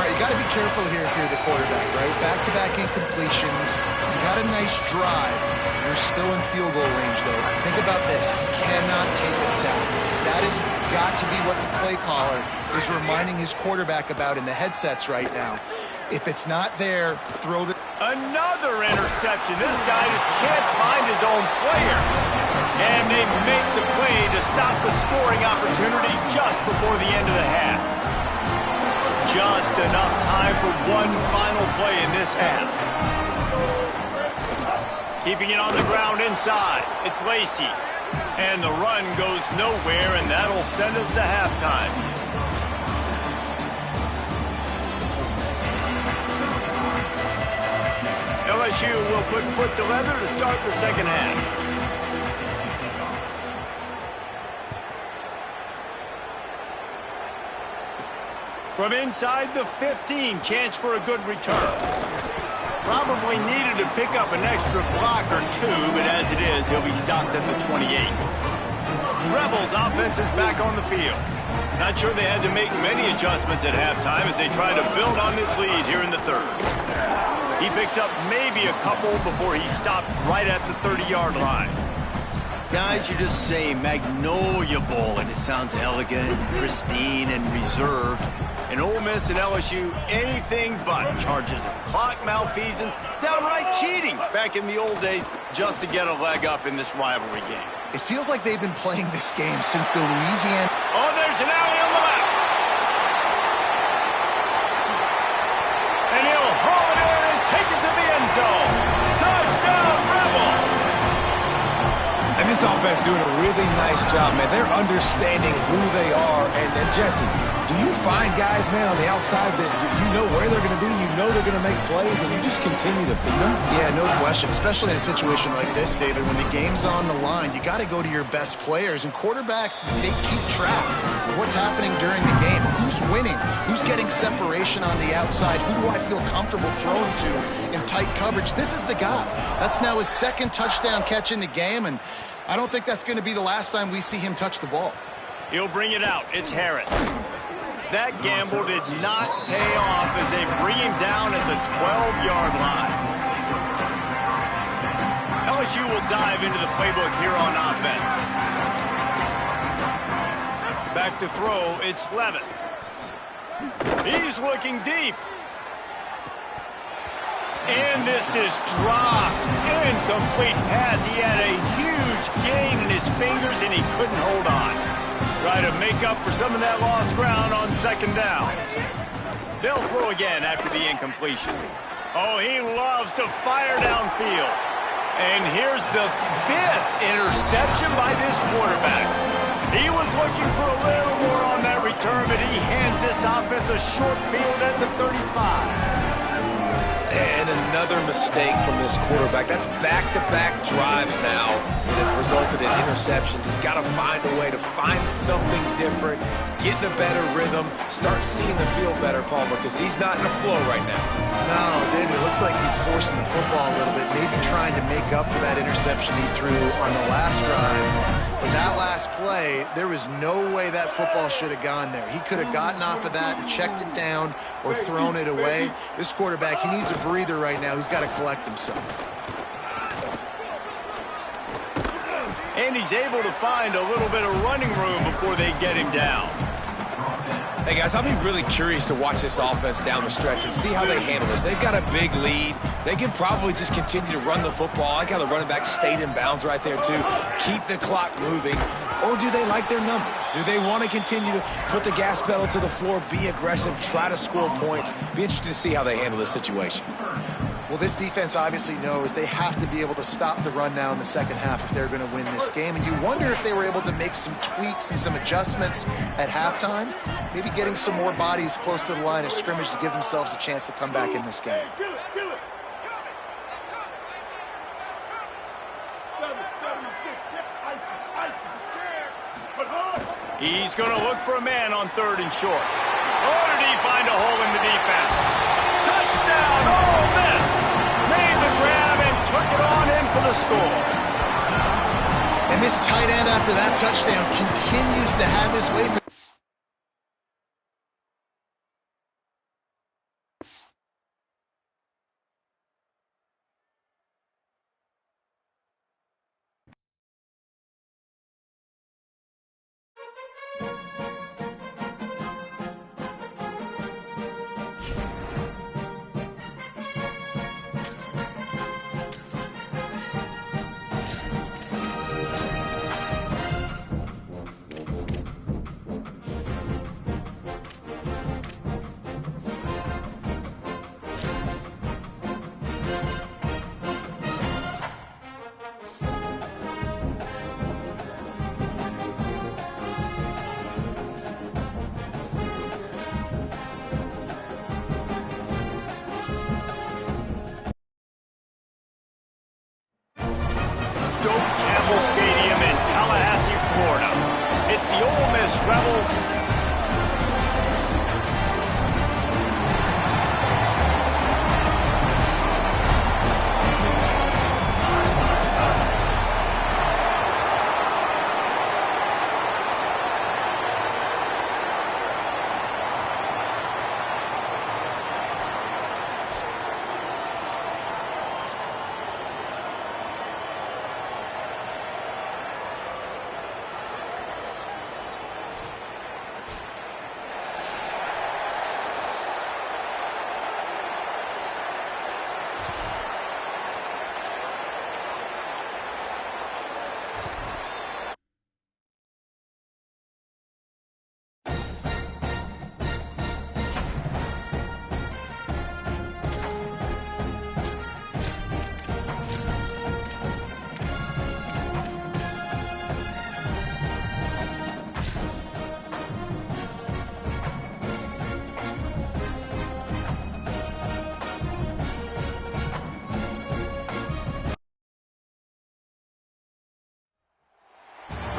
All right, you got to be careful here if you're the quarterback, right? Back-to-back incompletions. You got a nice drive. You're still in field goal range, though. Think about this. You cannot take a sack. That has got to be what the play caller is reminding his quarterback about in the headsets right now. If it's not there, throw the... Another interception. This guy just can't find his own players. And they make the play to stop the scoring opportunity just before the end of the half. Just enough time for one final play in this half. Keeping it on the ground inside. It's Lacey. And the run goes nowhere, and that'll send us to halftime. LSU will put foot to leather to start the second half. From inside the 15, chance for a good return. Probably needed to pick up an extra block or two, but as it is, he'll be stopped at the 28. Rebels offense is back on the field. Not sure they had to make many adjustments at halftime as they try to build on this lead here in the third. He picks up maybe a couple before he's stopped right at the 30-yard line. Guys, you just say Magnolia Bowl, and it sounds elegant, pristine, and reserved. And Ole Miss and LSU, anything but charges of clock malfeasance, downright cheating back in the old days just to get a leg up in this rivalry game. It feels like they've been playing this game since the Louisiana... Oh, there's an alley on the left. And he'll haul it in and take it to the end zone. Touchdown, Rebels! And this offense doing a really nice job, man. They're understanding who they are. And Jesse, do you find guys, man, on the outside that you know where they're going to be, you know they're going to make plays, and you just continue to feed them? Yeah, no question, especially in a situation like this, David, when the game's on the line, you got to go to your best players. And quarterbacks, they keep track of what's happening during the game. Who's winning? Who's getting separation on the outside? Who do I feel comfortable throwing to in tight coverage? This is the guy. That's now his second touchdown catch in the game, and I don't think that's going to be the last time we see him touch the ball. He'll bring it out. It's Harris. That gamble did not pay off as they bring him down at the 12-yard line. LSU will dive into the playbook here on offense. Back to throw, it's Levitt. He's looking deep. And this is dropped. Incomplete pass. He had a huge gain in his fingers, and he couldn't hold on. Try to make up for some of that lost ground on second down. They'll throw again after the incompletion. Oh, he loves to fire downfield. And here's the 5th interception by this quarterback. He was looking for a little more on that return, but he hands this offense a short field at the 35. And another mistake from this quarterback. That's back-to-back drives now that have resulted in interceptions. He's got to find a way to find something different, get in a better rhythm, start seeing the field better, Palmer, because he's not in a flow right now. No, David, it looks like he's forcing the football a little bit, maybe trying to make up for that interception he threw on the last drive. But that last play, there was no way that football should have gone there. He could have gotten off of that and checked it down or thrown it away. This quarterback, he needs a breather right now. He's got to collect himself. And he's able to find a little bit of running room before they get him down. Hey, guys, I'll be really curious to watch this offense down the stretch and see how they handle this. They've got a big lead. They can probably just continue to run the football. I like how the running back stayed in bounds right there, too. Keep the clock moving. Or do they like their numbers? Do they want to continue to put the gas pedal to the floor, be aggressive, try to score points? Be interested to see how they handle this situation. Well, this defense obviously knows they have to be able to stop the run now in the second half if they're going to win this game. And you wonder if they were able to make some tweaks and some adjustments at halftime, maybe getting some more bodies close to the line of scrimmage to give themselves a chance to come back in this game. He's going to look for a man on 3rd and short. Oh, did he find a hole in the defense? Touchdown, Ole Miss! Made the grab and took it on in for the score. And this tight end after that touchdown continues to have his way.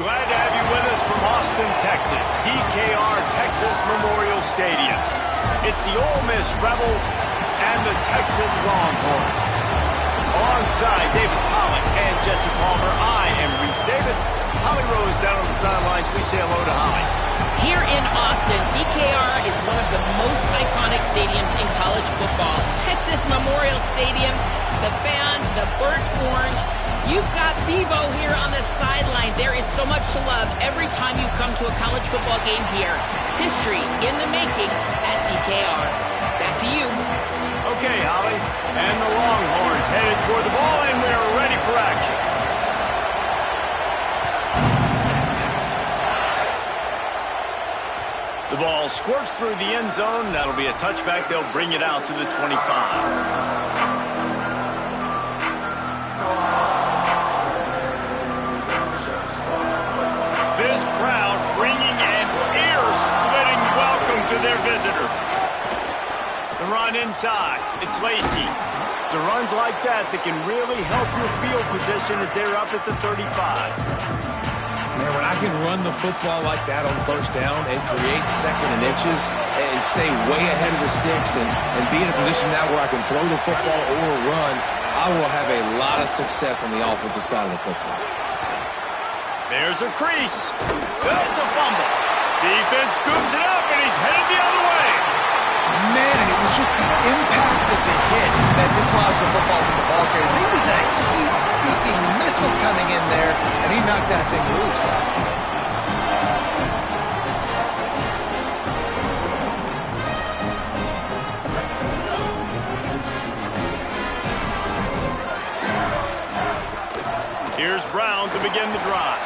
Glad to have you with us from Austin, Texas, DKR Texas Memorial Stadium. It's the Ole Miss Rebels and the Texas Longhorns. Alongside David Pollack and Jesse Palmer, I am Reese Davis. Holly Rose down on the sidelines. We say hello to Holly. Here in Austin, DKR is one of the most iconic stadiums in college football. Texas Memorial Stadium, the fans, the burnt orange. You've got Bevo here on the sideline. There is so much to love every time you come to a college football game here. History in the making at DKR. Back to you. Okay, Holly. And the Longhorns headed toward the ball, and we're ready for action. The ball squirts through the end zone. That'll be a touchback. They'll bring it out to the 25. This crowd bringing an ear-splitting welcome to their visitors. The run inside. It's Lacey. It's runs like that that can really help your field position as they're up at the 35. Man, when I can run the football like that on first down and create second and inches and stay way ahead of the sticks and be in a position now where I can throw the football or run, I will have a lot of success on the offensive side of the football. There's a crease. It's a fumble. Defense scoops it up, and he's headed the other way. Man, and it was just the impact of the hit that dislodged the football from the ball carrier. There was a heat-seeking missile coming in there, and he knocked that thing loose. Here's Brown to begin the drive.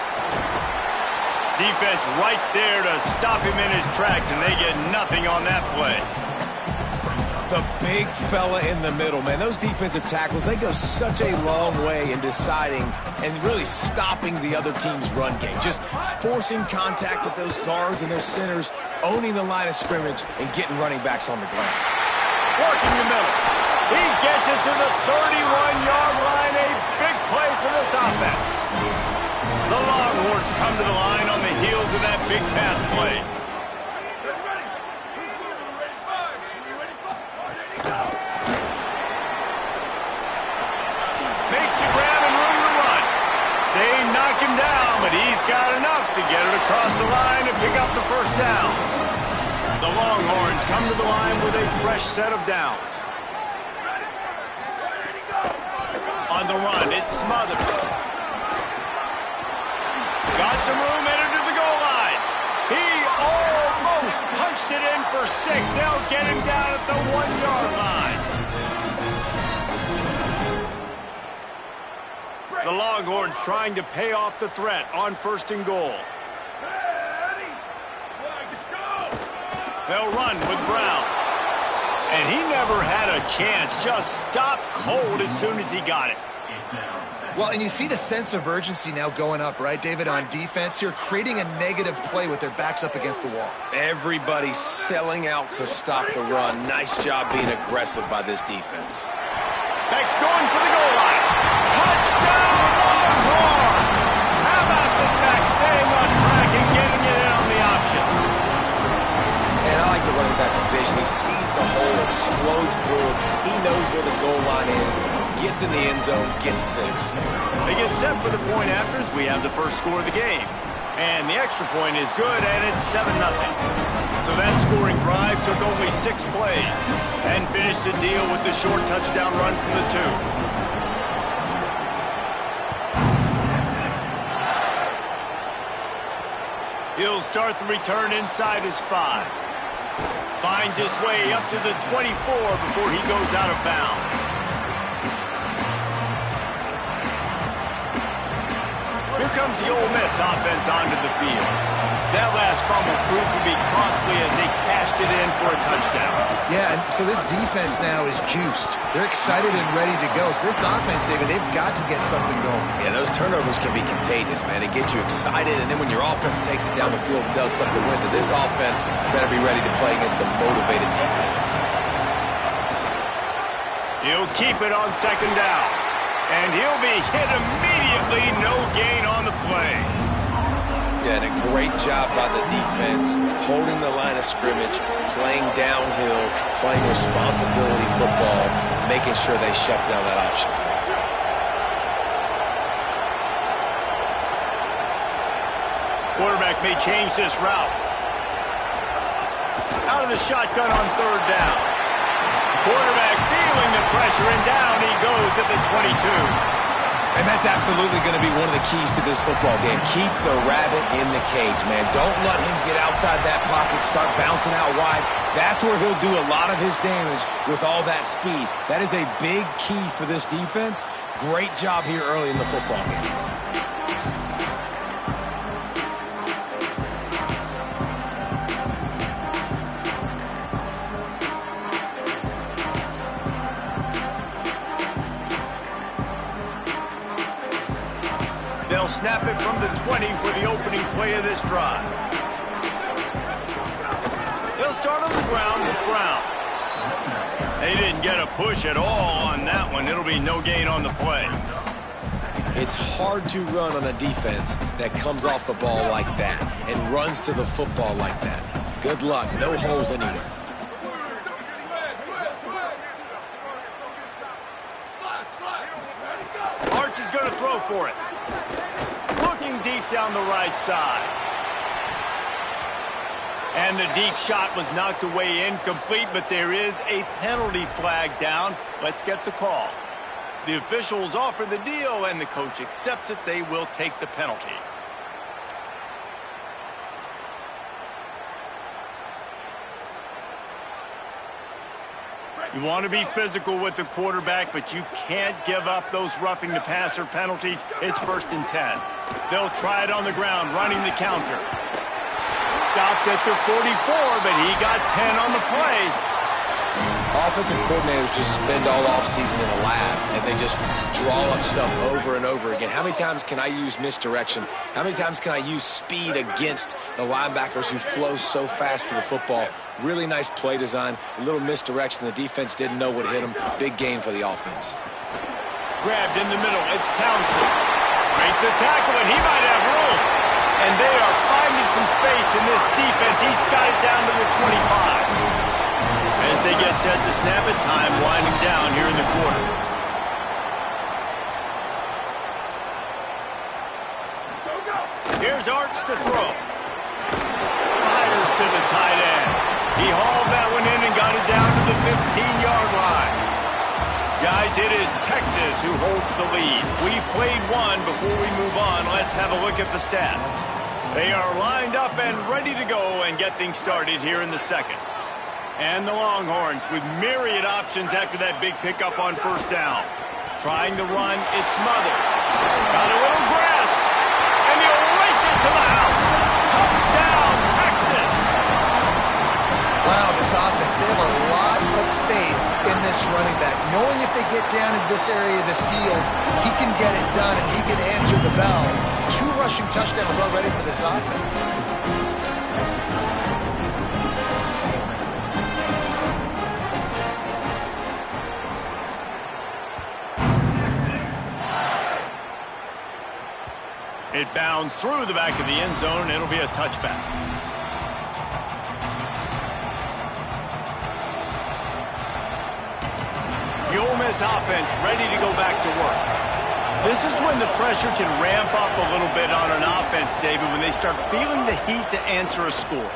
Defense right there to stop him in his tracks, and they get nothing on that play. The big fella in the middle, man. Those defensive tackles, they go such a long way in deciding and really stopping the other team's run game. Just forcing contact with those guards and those centers, owning the line of scrimmage, and getting running backs on the ground. Working the middle. He gets it to the 31-yard line. A big play for this offense. The Longhorns come to the line on the heels of that big pass play. Makes a grab and room to run. They knock him down, but he's got enough to get it across the line and pick up the first down. The Longhorns come to the line with a fresh set of downs. On the run, it Smothers. Got some room, headed to the goal line. He almost punched it in for 6. They'll get him down at the 1-yard line. The Longhorns trying to pay off the threat on 1st and goal. They'll run with Brown. And he never had a chance. Just stopped cold as soon as he got it. Well, and you see the sense of urgency now going up, right, David, on defense here, creating a negative play with their backs up against the wall. Everybody's selling out to stop the run. Nice job being aggressive by this defense. Beck's going for the goal line. Touchdown, Longhorns! How about this back staying on track and getting it in on the option? And I like the running back's vision. He sees the hole, explodes through it. He knows where the goal line is, gets in the end zone, gets 6. They get set for the point afters. We have the first score of the game. And the extra point is good, and it's 7-0. So that scoring drive took only 6 plays and finished the deal with the short touchdown run from the 2. He'll start the return inside his 5. Finds his way up to the 24 before he goes out of bounds. Here comes the Ole Miss offense onto the field. That last fumble proved to be costly as they cashed it in for a touchdown. Yeah, and so this defense now is juiced. They're excited and ready to go. So this offense, David, they've got to get something going. Yeah, those turnovers can be contagious, man. It gets you excited, and then when your offense takes it down the field and does something with it, this offense better be ready to play against a motivated defense. He'll keep it on 2nd down. And he'll be hit immediately. No gain on the play. Yeah, and a great job by the defense, holding the line of scrimmage, playing downhill, playing responsibility football, making sure they shut down that option. Quarterback may change this route. Out of the shotgun on third down. Quarterback feeling the pressure, and down he goes at the 22. And that's absolutely going to be one of the keys to this football game. Keep the rabbit in the cage, man. Don't let him get outside that pocket, start bouncing out wide. That's where he'll do a lot of his damage with all that speed. That is a big key for this defense. Great job here early in the football game. They'll snap it from the 20 for the opening play of this drive. They'll start on the ground with Brown. They didn't get a push at all on that one. It'll be no gain on the play. It's hard to run on a defense that comes off the ball like that and runs to the football like that. Good luck. No holes anywhere. Arch is going to throw for it. Looking deep down the right side. And the deep shot was knocked away incomplete, but there is a penalty flag down. Let's get the call. The officials offer the deal, and the coach accepts it. They will take the penalty. You want to be physical with the quarterback, but you can't give up those roughing the passer penalties. It's 1st and 10. They'll try it on the ground, running the counter. Stopped at the 44, but he got 10 on the play. Offensive coordinators just spend all offseason in a lab, and they just draw up stuff over and over again. How many times can I use misdirection? How many times can I use speed against the linebackers who flow so fast to the football? Really nice play design, a little misdirection. The defense didn't know what hit them. Big gain for the offense. Grabbed in the middle. It's Townsend. Breaks a tackle, and he might have room. And they are finding some space in this defense. He's got it down to the 25. As they get set to snap it, time winding down here in the quarter. Here's Arch to throw. Fires to the tight end. He hauled that one in and got it down to the 15-yard line. Guys, it is Texas who holds the lead. We've played one. Before we move on, let's have a look at the stats. They are lined up and ready to go and get things started here in the second. And the Longhorns with myriad options after that big pickup on 1st down. Trying to run, it smothers. Got a little grass, and he'll race it to the house. Touchdown, Texas! Wow, this offense, they have a lot of faith in this running back. Knowing if they get down in this area of the field, he can get it done and he can answer the bell. 2 rushing touchdowns already for this offense. It bounds through the back of the end zone. It'll be a touchback. The Ole Miss offense ready to go back to work. This is when the pressure can ramp up a little bit on an offense, David, when they start feeling the heat to answer a score.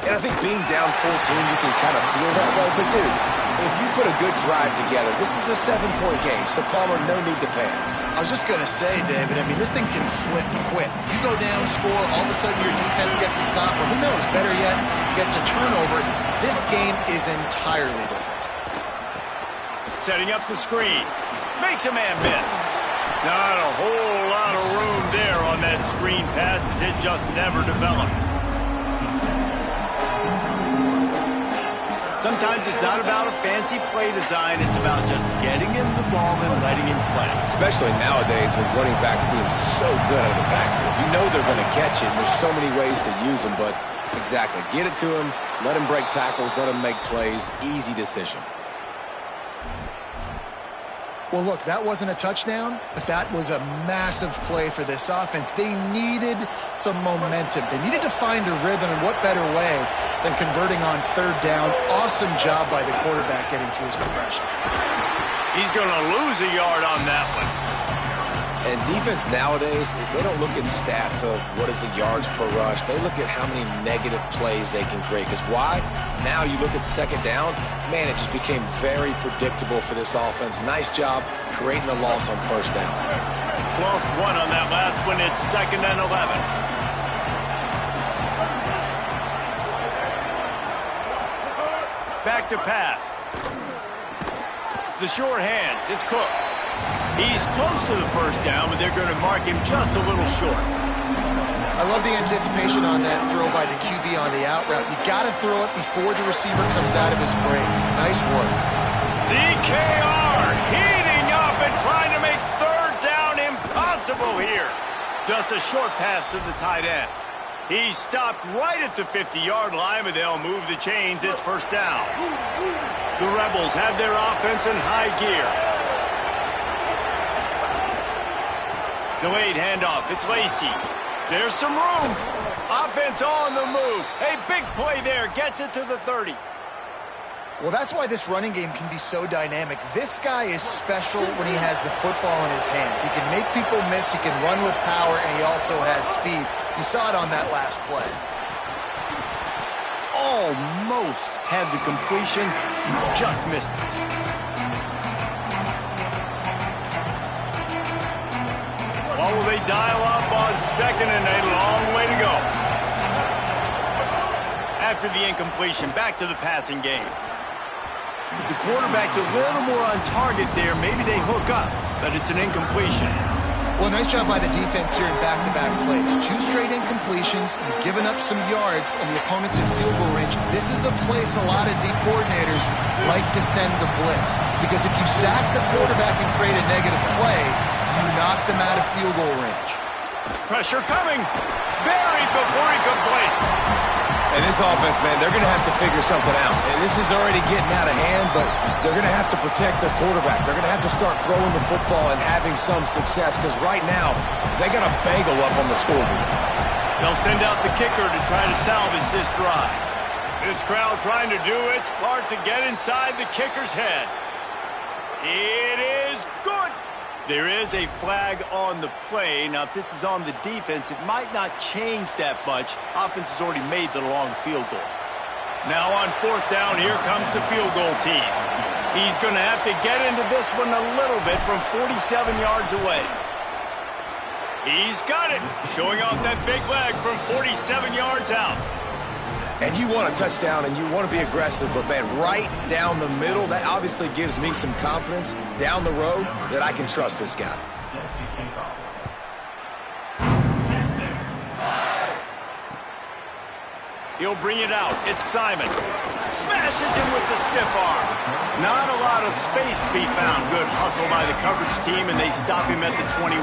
And I think being down 14, you can kind of feel that way. But, dude, if you put a good drive together, this is a 7-point game, so Palmer, no need to panic. I was just going to say, David, I mean, this thing can flip quick. You go down, score, all of a sudden your defense gets a stop, or who knows, better yet, gets a turnover. This game is entirely different. Setting up the screen. Makes a man miss. Not a whole lot of room there on that screen pass as it just never developed. Sometimes it's not about a fancy play design. It's about just getting him the ball and letting him play. Especially nowadays with running backs being so good out of the backfield. You know they're going to catch it, and there's so many ways to use them. But exactly, get it to him, let him break tackles, let him make plays. Easy decision. Well, look, that wasn't a touchdown, but that was a massive play for this offense. They needed some momentum. They needed to find a rhythm, and what better way than converting on third down. Awesome job by the quarterback getting through his progression. He's going to lose a yard on that one. And defense nowadays, they don't look at stats of what is the yards per rush. They look at how many negative plays they can create. Because why? Now you look at second down, man, it just became very predictable for this offense. Nice job creating the loss on first down. Lost one on that last one. It's 2nd and 11. Back to pass. The short hands. It's Cook. He's close to the first down, but they're going to mark him just a little short. I love the anticipation on that throw by the QB on the out route. You got to throw it before the receiver comes out of his break. Nice work. DKR heating up and trying to make third down impossible here. Just a short pass to the tight end. He stopped right at the 50-yard line, but they'll move the chains. It's first down. The Rebels have their offense in high gear. Delayed handoff. It's Lacy. There's some room. Offense on the move. A big play there. Gets it to the 30. Well, that's why this running game can be so dynamic. This guy is special when he has the football in his hands. He can make people miss. He can run with power, and he also has speed. You saw it on that last play. Almost had the completion. Just missed it. What will they dial up on second and a long way to go? After the incompletion, back to the passing game. If the quarterback's a little more on target there, maybe they hook up, but it's an incompletion. Well, nice job by the defense here in back-to-back plays. 2 straight incompletions. You've given up some yards, and the opponent's in field goal range. This is a place a lot of D coordinators like to send the blitz, because if you sack the quarterback and create a negative play, you knock them out of field goal range. Pressure coming. Buried before he could blink. And this offense, man, they're going to have to figure something out. And this is already getting out of hand, but they're going to have to protect their quarterback. They're going to have to start throwing the football and having some success, because right now, they got a bagel up on the scoreboard. They'll send out the kicker to try to salvage this drive. This crowd trying to do its part to get inside the kicker's head. It is good. There is a flag on the play. Now, if this is on the defense, it might not change that much. Offense has already made the long field goal. Now on fourth down, here comes the field goal team. He's going to have to get into this one a little bit from 47 yards away. He's got it, showing off that big leg from 47 yards out. And you want a touchdown and you want to be aggressive, but, man, right down the middle, that obviously gives me some confidence down the road that I can trust this guy. He'll bring it out. It's Simon. Smashes him with the stiff arm. Not a lot of space to be found. Good hustle by the coverage team, and they stop him at the 21.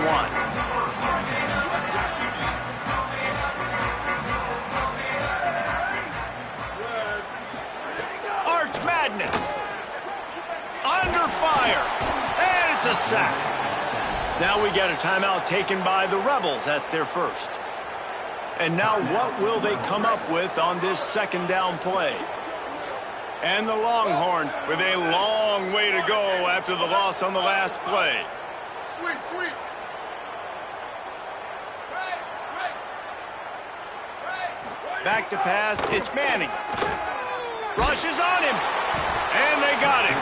Under fire, and it's a sack. Now we got a timeout taken by the Rebels. That's their first. And now what will they come up with on this second down play? And the Longhorns with a long way to go after the loss on the last play. Sweep. Back to pass, it's Manning. Rushes on him. And they got him.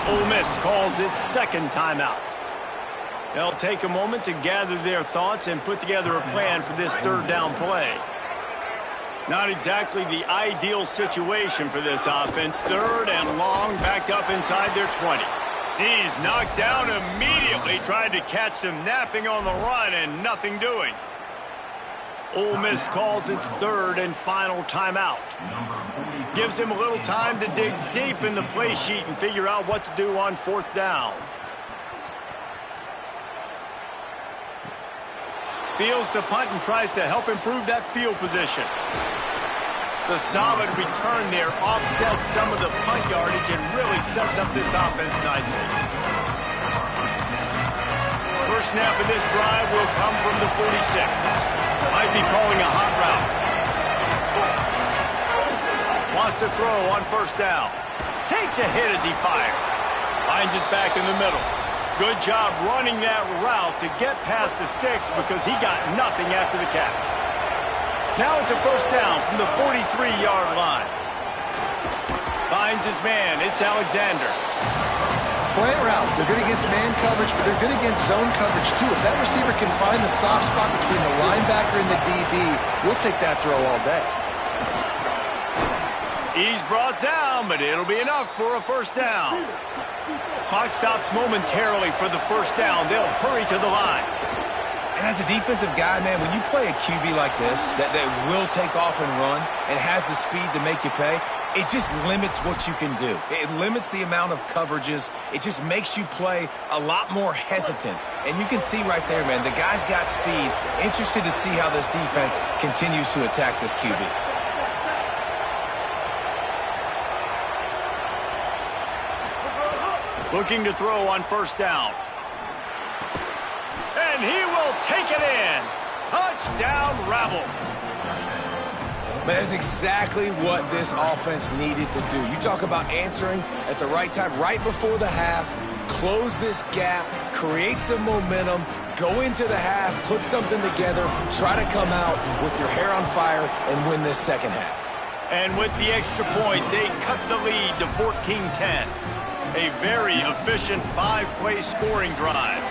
Ole Miss calls its second timeout. They'll take a moment to gather their thoughts and put together a plan for this third down play. Not exactly the ideal situation for this offense. Third and long, backed up inside their 20. He's knocked down immediately, trying to catch them napping on the run and nothing doing. Ole Miss calls its third and final timeout. Gives him a little time to dig deep in the play sheet and figure out what to do on fourth down. Fields to punt and tries to help improve that field position. The solid return there offsets some of the punt yardage and really sets up this offense nicely. First snap of this drive will come from the 46. Might be calling a hot route. Wants to throw on first down. Takes a hit as he fires. Finds his back in the middle. Good job running that route to get past the sticks because he got nothing after the catch. Now it's a first down from the 43-yard line. Finds his man. It's Alexander. Slant routes, they're good against man coverage, but they're good against zone coverage too. If that receiver can find the soft spot between the linebacker and the DB, you'll take that throw all day. He's brought down, but it'll be enough for a first down. Clock stops momentarily for the first down. They'll hurry to the line. And as a defensive guy, man, when you play a QB like this that will take off and run and has the speed to make you pay, it just limits what you can do. It limits the amount of coverages. It just makes you play a lot more hesitant. And you can see right there, man, the guy's got speed. Interested to see how this defense continues to attack this QB. Looking to throw on first down. And he will take it in. Touchdown, Rebels. But that's exactly what this offense needed to do. You talk about answering at the right time, right before the half, close this gap, create some momentum, go into the half, put something together, try to come out with your hair on fire and win this second half. And with the extra point, they cut the lead to 14-10. A very efficient 5-play scoring drive.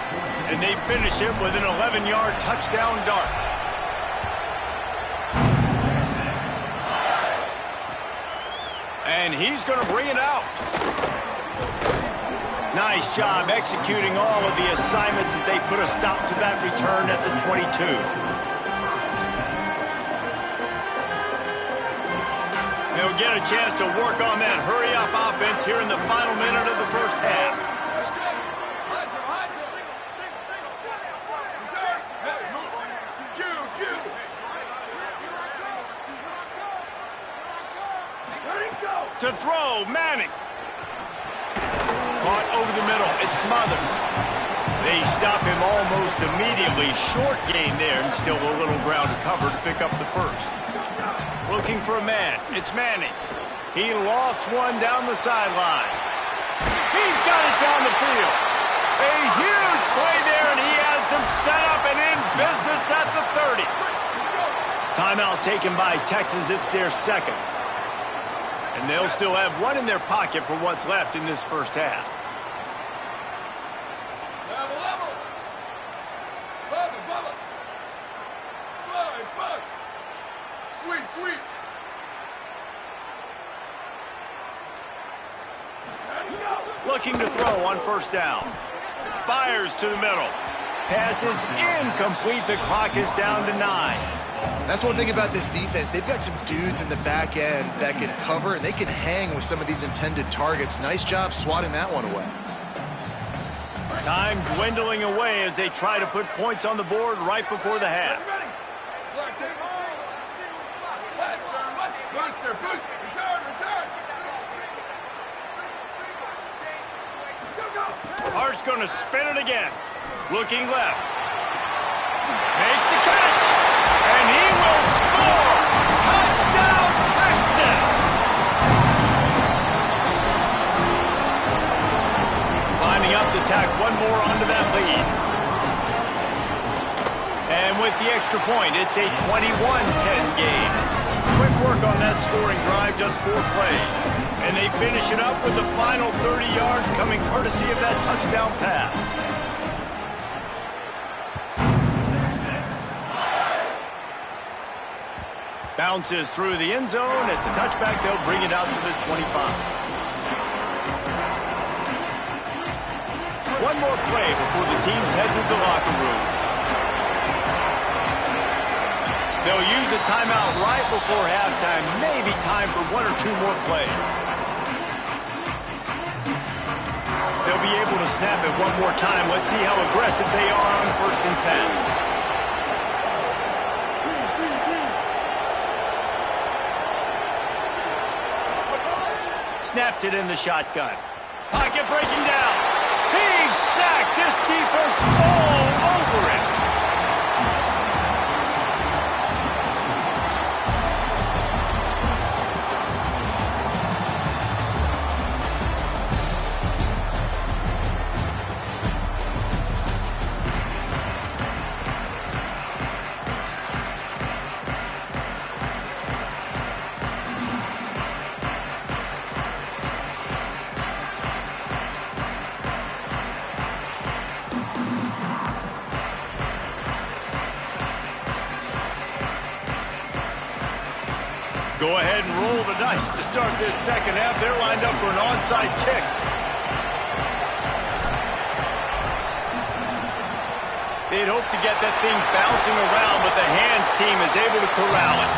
And they finish it with an 11-yard touchdown dart. And he's going to bring it out. Nice job executing all of the assignments as they put a stop to that return at the 22. They'll get a chance to work on that hurry-up offense here in the final minute of the first half. To throw, Manning. Caught over the middle. It's Smothers. They stop him almost immediately. Short gain there and still a little ground to cover to pick up the first. Looking for a man. It's Manning. He lost one down the sideline. He's got it down the field. A huge play there, and he has them set up and in business at the 30. Timeout taken by Texas. It's their second. And they'll still have one in their pocket for what's left in this first half. Sweep. Looking to throw on first down. Fires to the middle. Pass is incomplete. The clock is down to 9. That's one thing about this defense. They've got some dudes in the back end that can cover, and they can hang with some of these intended targets. Nice job swatting that one away. Time dwindling away as they try to put points on the board right before the half. Booster, return. Hart's going to spin it again. Looking left. Makes the catch. And he will score. Touchdown, Texas. Lining up to tack one more onto that lead. And with the extra point, it's a 21-10 game. Quick work on that scoring drive, just 4 plays. And they finish it up with the final 30 yards coming courtesy of that touchdown pass. Bounces through the end zone. It's a touchback. They'll bring it out to the 25. One more play before the teams head to the locker rooms. They'll use a timeout right before halftime. Maybe time for 1 or 2 more plays. They'll be able to snap it one more time. Let's see how aggressive they are on 1st and 10. Snaps it in the shotgun. Pocket breaking down. He's sacked. This defense all Go ahead and roll the dice to start this second half. They're lined up for an onside kick. They'd hope to get that thing bouncing around, but the hands team is able to corral it.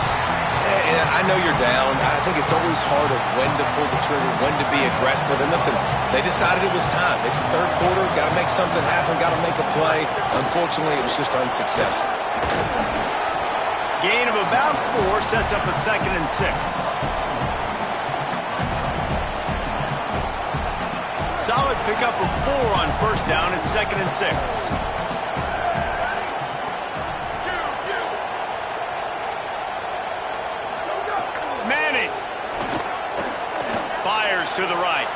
And I know you're down. I think it's always hard of when to pull the trigger, when to be aggressive. And listen, they decided it was time. It's the third quarter. Got to make something happen. Got to make a play. Unfortunately, it was just unsuccessful. Gain of about 4 sets up a 2nd and 6. Solid pickup of 4 on first down. It's 2nd and 6. Manning fires to the right.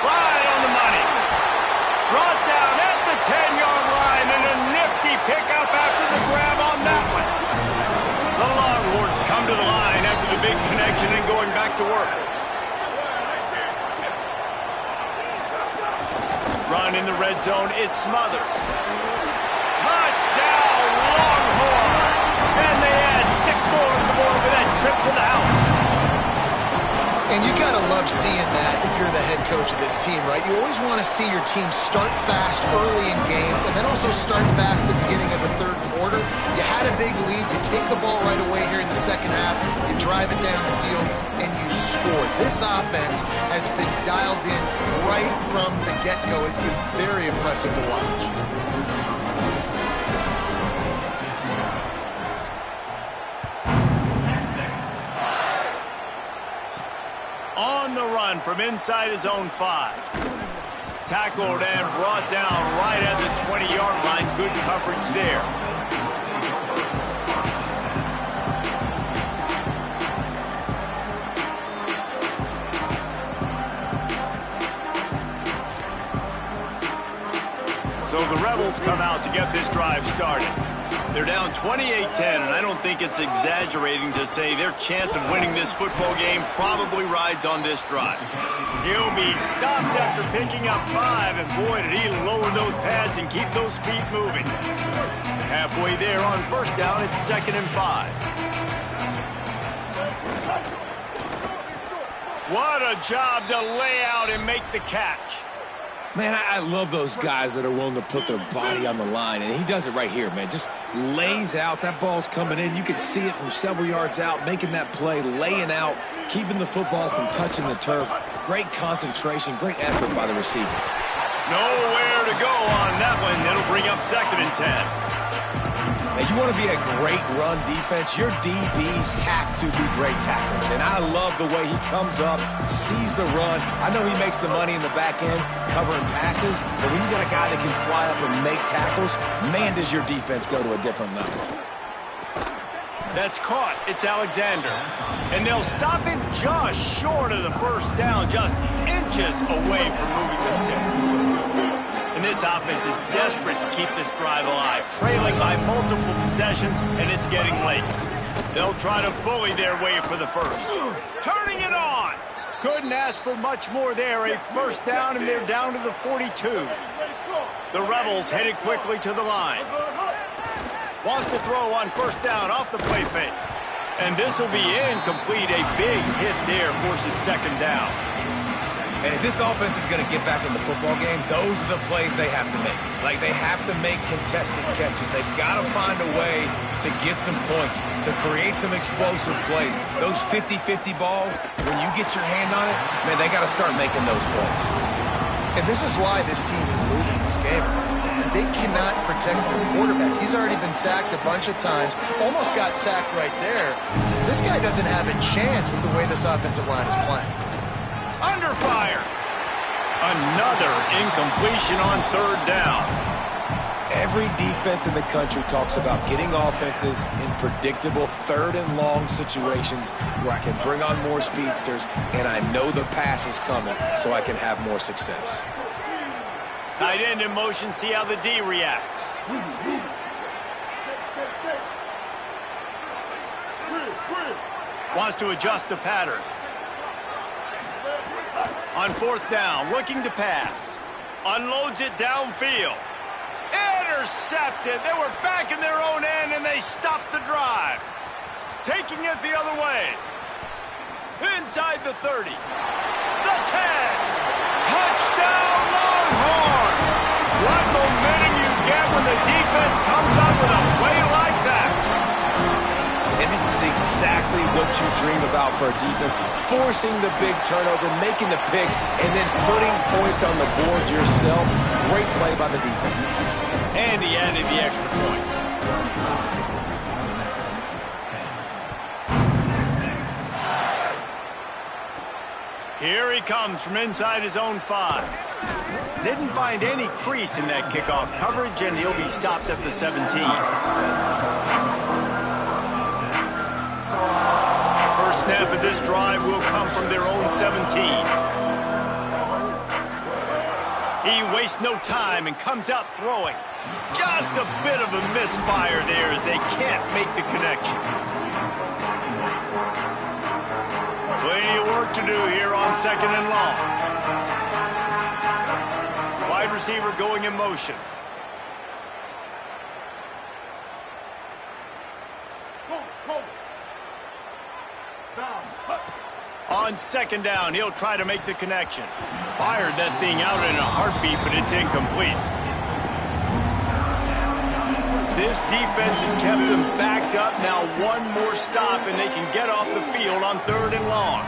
Right on the money. Brought down at the 10-yard line, and a nifty pickup after the grab on that one. The Longhorns come to the line after the big connection and going back to work. Run in the red zone, it smothers. Touchdown, Longhorn! And they add 6 more to the board with that trip to the house. And you got to love seeing that if you're the head coach of this team, right? You always want to see your team start fast early in games and then also start fast at the beginning of the third quarter. You had a big lead. You take the ball right away here in the second half. You drive it down the field, and you score. This offense has been dialed in right from the get-go. It's been very impressive to watch. On the run from inside his own 5. Tackled and brought down right at the 20-yard line. Good coverage there. So the Rebels come out to get this drive started. They're down 28-10, and I don't think it's exaggerating to say their chance of winning this football game probably rides on this drive. He'll be stopped after picking up 5, and boy, did he lower those pads and keep those feet moving. Halfway there on first down, it's 2nd and 5. What a job to lay out and make the catch. Man, I love those guys that are willing to put their body on the line, and he does it right here, man. Just lays out. That ball's coming in. You can see it from several yards out, making that play, laying out, keeping the football from touching the turf. Great concentration, great effort by the receiver. Nowhere to go on that one. That'll bring up 2nd and 10. Now, you want to be a great run defense, your DBs have to be great tacklers. And I love the way he comes up, sees the run. I know he makes the money in the back end, covering passes, but when you got a guy that can fly up and make tackles, man, does your defense go to a different level. That's caught. It's Alexander. And they'll stop him just short of the first down, just inches away from moving the sticks. And this offense is desperate to keep this drive alive, trailing by multiple possessions, and it's getting late. They'll try to bully their way for the first. Turning it on! Couldn't ask for much more there. A first down, and they're down to the 42. The Rebels headed quickly to the line. Wants to throw on first down off the play fake. And this will be incomplete. A big hit there forces 2nd down. And if this offense is going to get back in the football game, those are the plays they have to make. Like, they have to make contested catches. They've got to find a way to get some points, to create some explosive plays. Those 50-50 balls, when you get your hand on it, man, they got to start making those plays. And this is why this team is losing this game. They cannot protect their quarterback. He's already been sacked a bunch of times, almost got sacked right there. This guy doesn't have a chance with the way this offensive line is playing. Under fire. Another incompletion on 3rd down. Every defense in the country talks about getting offenses in predictable 3rd and long situations where I can bring on more speedsters and I know the pass is coming so I can have more success. Tight end in motion, see how the D reacts. Wants to adjust the pattern. On 4th down, looking to pass. Unloads it downfield. Intercepted. They were back in their own end, and they stopped the drive. Taking it the other way. Inside the 30. The 10. Touchdown, Longhorns! What momentum you get when the defense comes up with a play like that. And this is exactly what you dream about for a defense. Forcing the big turnover, making the pick, and then putting points on the board yourself. Great play by the defense. And he added the extra point. Here he comes from inside his own 5. Didn't find any crease in that kickoff coverage, and he'll be stopped at the 17. First snap of this drive will come from their own 17. He wastes no time and comes out throwing. Just a bit of a misfire there as they can't make the connection. Plenty of work to do here on 2nd and long. Wide receiver going in motion. On 2nd down, he'll try to make the connection. Fired that thing out in a heartbeat, but it's incomplete. This defense has kept them backed up. Now one more stop, and they can get off the field on 3rd and long.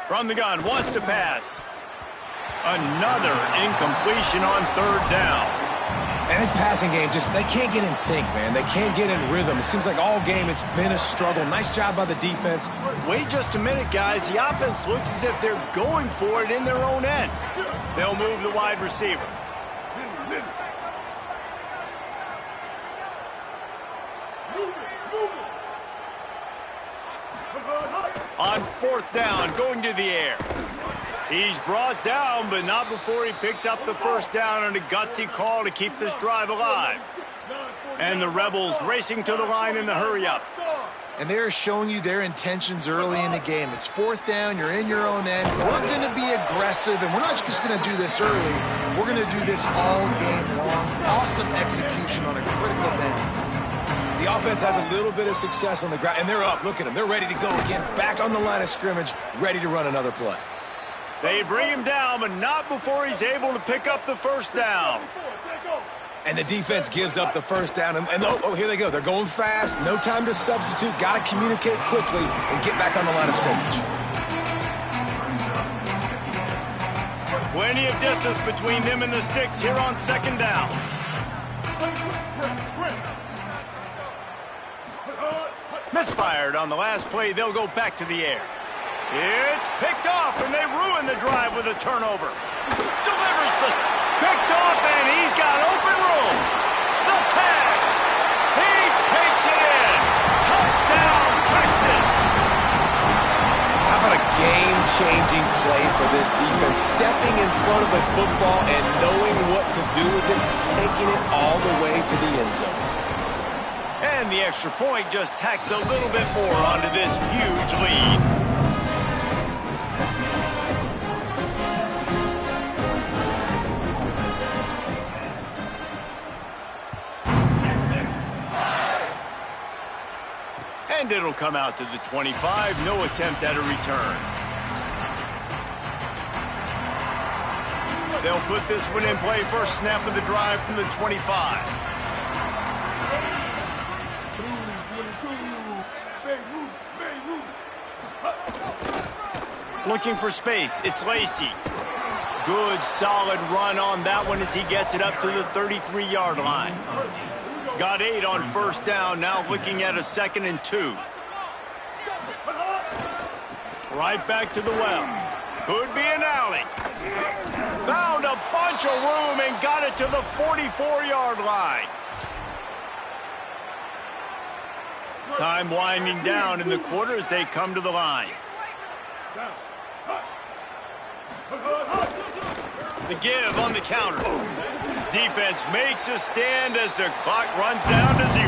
From the gun, wants to pass. Another incompletion on 3rd down. And this passing game, they can't get in sync, man. They can't get in rhythm. It seems like all game it's been a struggle. Nice job by the defense. Wait just a minute, guys. The offense looks as if they're going for it in their own end. They'll move the wide receiver. On 4th down, going to the air. He's brought down, but not before he picks up the first down on a gutsy call to keep this drive alive. And the Rebels racing to the line in the hurry-up. And they're showing you their intentions early in the game. It's 4th down, you're in your own end. We're going to be aggressive, and we're not just going to do this early. We're going to do this all game long. Awesome execution on a critical down. The offense has a little bit of success on the ground, and they're up. Look at them. They're ready to go again. Back on the line of scrimmage, ready to run another play. They bring him down, but not before he's able to pick up the first down. And the defense gives up the first down. And here they go. They're going fast. No time to substitute. Got to communicate quickly and get back on the line of scrimmage. Plenty of distance between them and the sticks here on 2nd down. Misfired on the last play. They'll go back to the air. It's picked off, and they ruin the drive with a turnover. Delivers the picked off, and he's got open room. The tag. He takes it in. Touchdown, Texas. How about a game-changing play for this defense? Stepping in front of the football and knowing what to do with it, taking it all the way to the end zone. And the extra point just tacks a little bit more onto this huge lead. And it'll come out to the 25. No attempt at a return. They'll put this one in play. First snap of the drive from the 25. Looking for space. It's Lacey. Good, solid run on that one as he gets it up to the 33-yard line. Got 8 on first down, now looking at a 2nd and 2. Right back to the well. Could be an alley. Found a bunch of room and got it to the 44-yard line. Time winding down in the quarter as they come to the line. The give on the counter. Defense makes a stand as the clock runs down to 0.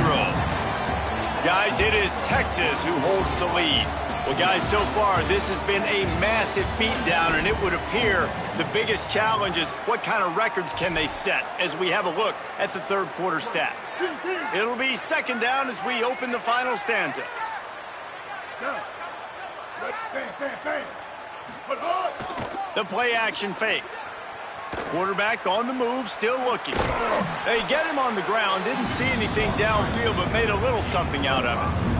Guys, it is Texas who holds the lead. Well, guys, so far, this has been a massive beatdown, and it would appear the biggest challenge is what kind of records can they set as we have a look at the third quarter stats. It'll be second down as we open the final stanza. The play action fake. Quarterback on the move, still looking. They get him on the ground, didn't see anything downfield, but made a little something out of it.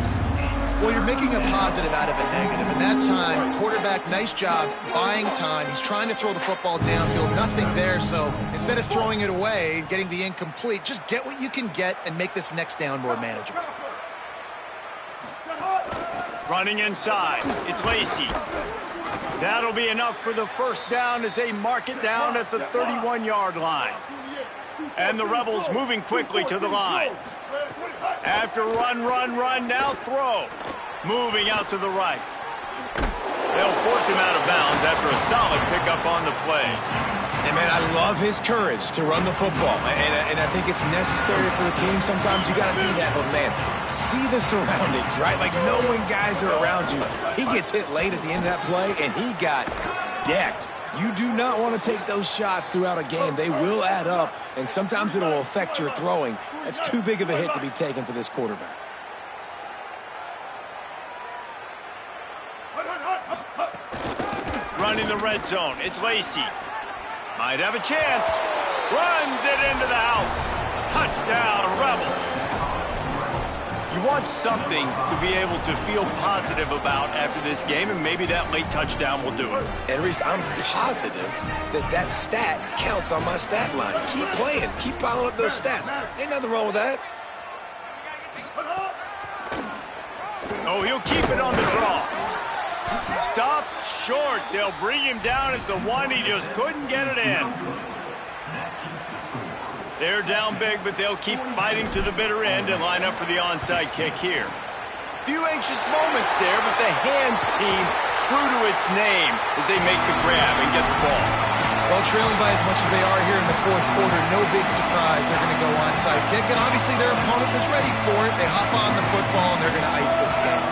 Well, you're making a positive out of a negative. And that time, quarterback, nice job buying time. He's trying to throw the football downfield, nothing there. So instead of throwing it away, getting the incomplete, just get what you can get and make this next down more manageable. Running inside, it's Lacey. That'll be enough for the first down as they mark it down at the 31-yard line. And the Rebels moving quickly to the line. After run, now throw. Moving out to the right. They'll force him out of bounds after a solid pickup on the play. And, man, I love his courage to run the football. And I think it's necessary for the team. Sometimes you got to do that. But, man, see the surroundings, right? Like, knowing guys are around you. He gets hit late at the end of that play, and he got decked. You do not want to take those shots throughout a game. They will add up, and sometimes it will affect your throwing. That's too big of a hit to be taken for this quarterback. Running the red zone, it's Lacey. Might have a chance. Runs it into the house. Touchdown, Rebels. You want something to be able to feel positive about after this game, and maybe that late touchdown will do it. And, Reese, I'm positive that stat counts on my stat line. Keep playing. Keep piling up those stats. Ain't nothing wrong with that. Oh, he'll keep it on the draw. Stop short. They'll bring him down at the one. He just couldn't get it in. They're down big, but they'll keep fighting to the bitter end and line up for the onside kick here. Few anxious moments there, but the hands team true to its name as they make the grab and get the ball. Well, trailing by as much as they are here in the fourth quarter, no big surprise. They're going to go onside kick, and obviously their opponent was ready for it. They hop on the football, and they're going to ice this game.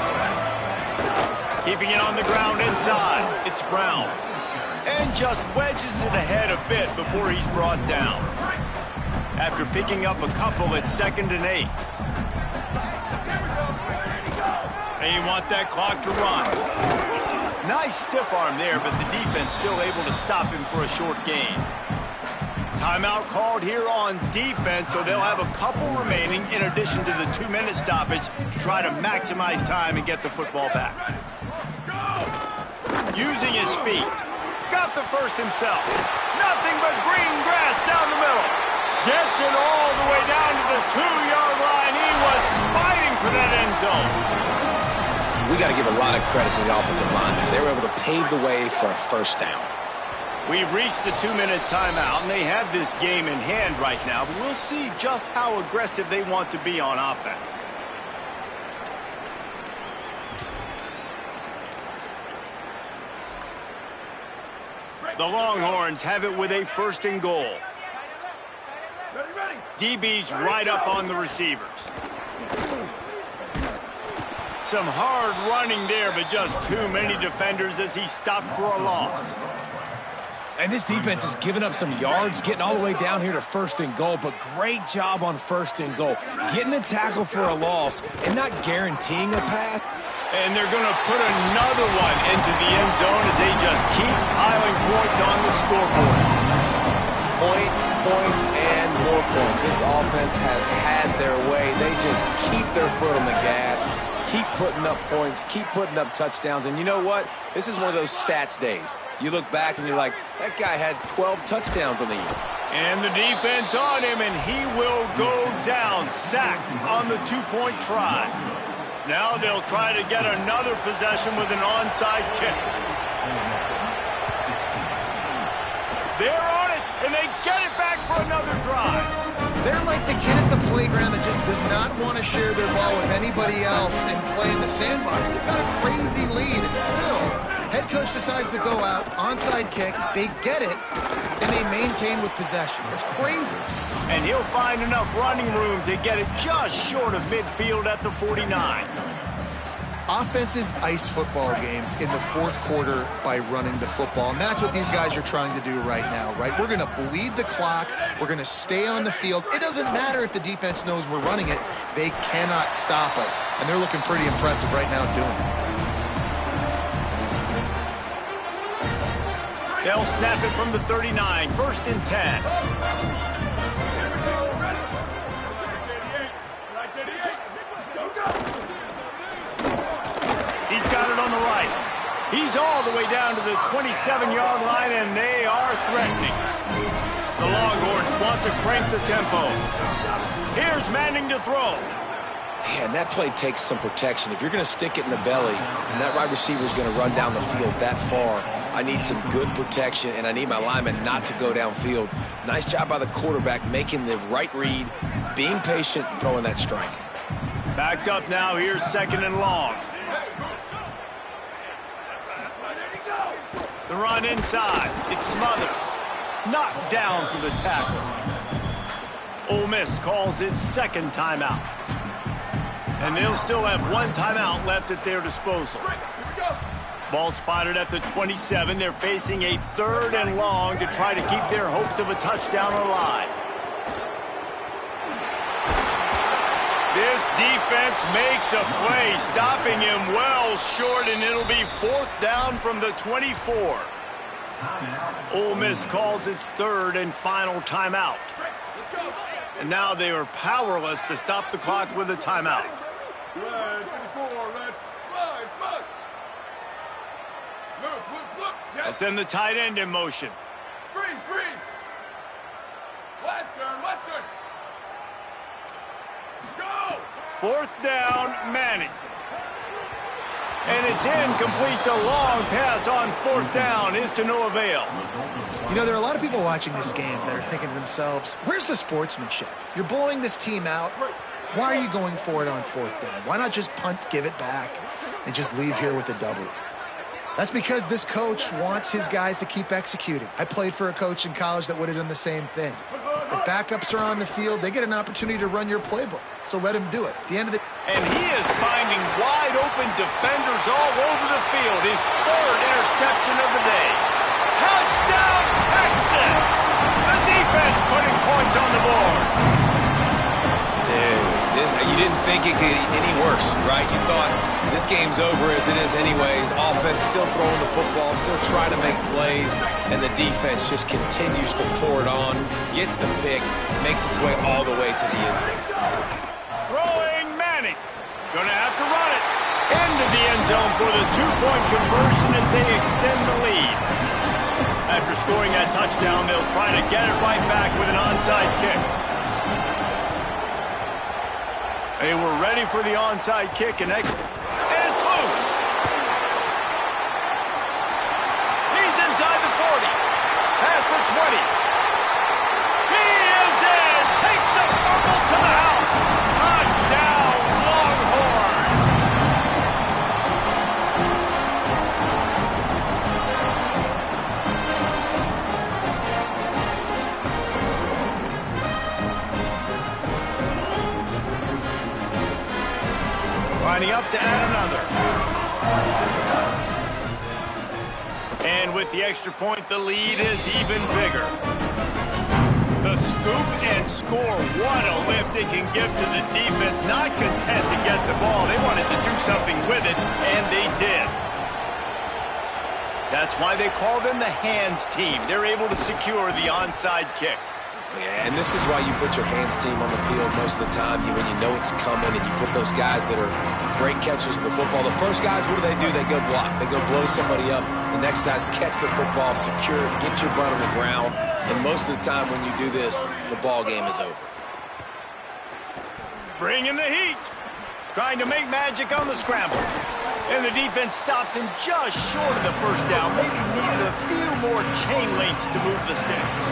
Keeping it on the ground inside, it's Brown. And just wedges it ahead a bit before he's brought down. After picking up a couple, it's 2nd and 8. And you want that clock to run. Nice stiff arm there, but the defense still able to stop him for a short gain. Timeout called here on defense, so they'll have a couple remaining in addition to the 2-minute stoppage to try to maximize time and get the football back. Using his feet. Got the first himself. Nothing but green grass down the middle. Gets it all the way down to the 2-yard line. He was fighting for that end zone. We got to give a lot of credit to the offensive line. They were able to pave the way for a first down. We've reached the 2-minute timeout, and they have this game in hand right now. But we'll see just how aggressive they want to be on offense. The Longhorns have it with a 1st and goal. DB's right up on the receivers. Some hard running there, but just too many defenders as he stopped for a loss. And this defense has given up some yards, getting all the way down here to 1st and goal, but great job on 1st and goal. Getting the tackle for a loss and not guaranteeing a path. And they're going to put another one into the end zone as they just keep piling points on the scoreboard. Points, and more points. This offense has had their way. They just keep their foot on the gas, keep putting up points, keep putting up touchdowns. And you know what? This is one of those stats days. You look back and you're like, that guy had 12 touchdowns on the year. And the defense on him, and he will go down. Sacked on the 2-point try. Now they'll try to get another possession with an onside kick. They're on it, and they get it back for another drive. They're like the kid at the playground that just does not want to share their ball with anybody else and play in the sandbox. They've got a crazy lead, and still, head coach decides to go out, onside kick, they get it, and they maintain with possession. It's crazy. And he'll find enough running room to get it just short of midfield at the 49. Offenses ice football games in the fourth quarter by running the football, and that's what these guys are trying to do right now, right? We're going to bleed the clock. We're going to stay on the field. It doesn't matter if the defense knows we're running it. They cannot stop us, and they're looking pretty impressive right now doing it. They'll snap it from the 39, 1st and 10. He's got it on the right. He's all the way down to the 27-yard line, and they are threatening. The Longhorns want to crank the tempo. Here's Manning to throw. Man, that play takes some protection. If you're going to stick it in the belly and that wide receiver is going to run down the field that far, I need some good protection, and I need my lineman not to go downfield. Nice job by the quarterback making the right read, being patient, throwing that strike. Backed up now. Here's 2nd and long. The run inside. It's Smothers. Knocked down for the tackle. Ole Miss calls its 2nd timeout. And they'll still have 1 timeout left at their disposal. Ball spotted at the 27. They're facing a 3rd and long to try to keep their hopes of a touchdown alive. This defense makes a play, stopping him well short, and it'll be 4th down from the 24. Ole Miss calls its 3rd and final timeout. And now they are powerless to stop the clock with a timeout. Red, 24, red. Slide. Look. They'll send the tight end in motion. Freeze. Western. Go! 4th down, Manning. And it's incomplete. The long pass on 4th down is to no avail. You know, there are a lot of people watching this game that are thinking to themselves, where's the sportsmanship? You're blowing this team out. Why are you going for it on 4th down? Why not just punt, give it back, and just leave here with a W? That's because this coach wants his guys to keep executing. I played for a coach in college that would have done the same thing. If backups are on the field, they get an opportunity to run your playbook. So let him do it. At the end of the And he is finding wide open defenders all over the field. His 3rd interception of the day. Touchdown, Texas! The defense putting points on the board. Dude, you didn't think it could get any worse, right? You thought this game's over as it is anyways. Offense still throwing the football, still trying to make plays, and the defense just continues to pour it on, gets the pick, makes its way all the way to the end zone. Throwing Manning. Gonna have to run it. Into the end zone for the 2-point conversion as they extend the lead. After scoring that touchdown, they'll try to get it right back with an onside kick. They were ready for the onside kick, and it's loose. He's inside the 40. Past the 20. He is in. Takes the fumble to the house. Touchdown, Longhorn. Lining up to add another. And with the extra point, the lead is even bigger. The scoop and score. What a lift it can give to the defense. Not content to get the ball. They wanted to do something with it, and they did. That's why they call them the hands team. They're able to secure the onside kick. Yeah, and this is why you put your hands team on the field most of the time when you know it's coming, and you put those guys that are great catchers of the football. The first guys, what do? They go block. They go blow somebody up. The next guys catch the football, secure it, get your butt on the ground. And most of the time when you do this, the ball game is over. Bringing the heat. Trying to make magic on the scramble. And the defense stops him just short of the 1st down. Maybe needed a few more chain links to move the sticks.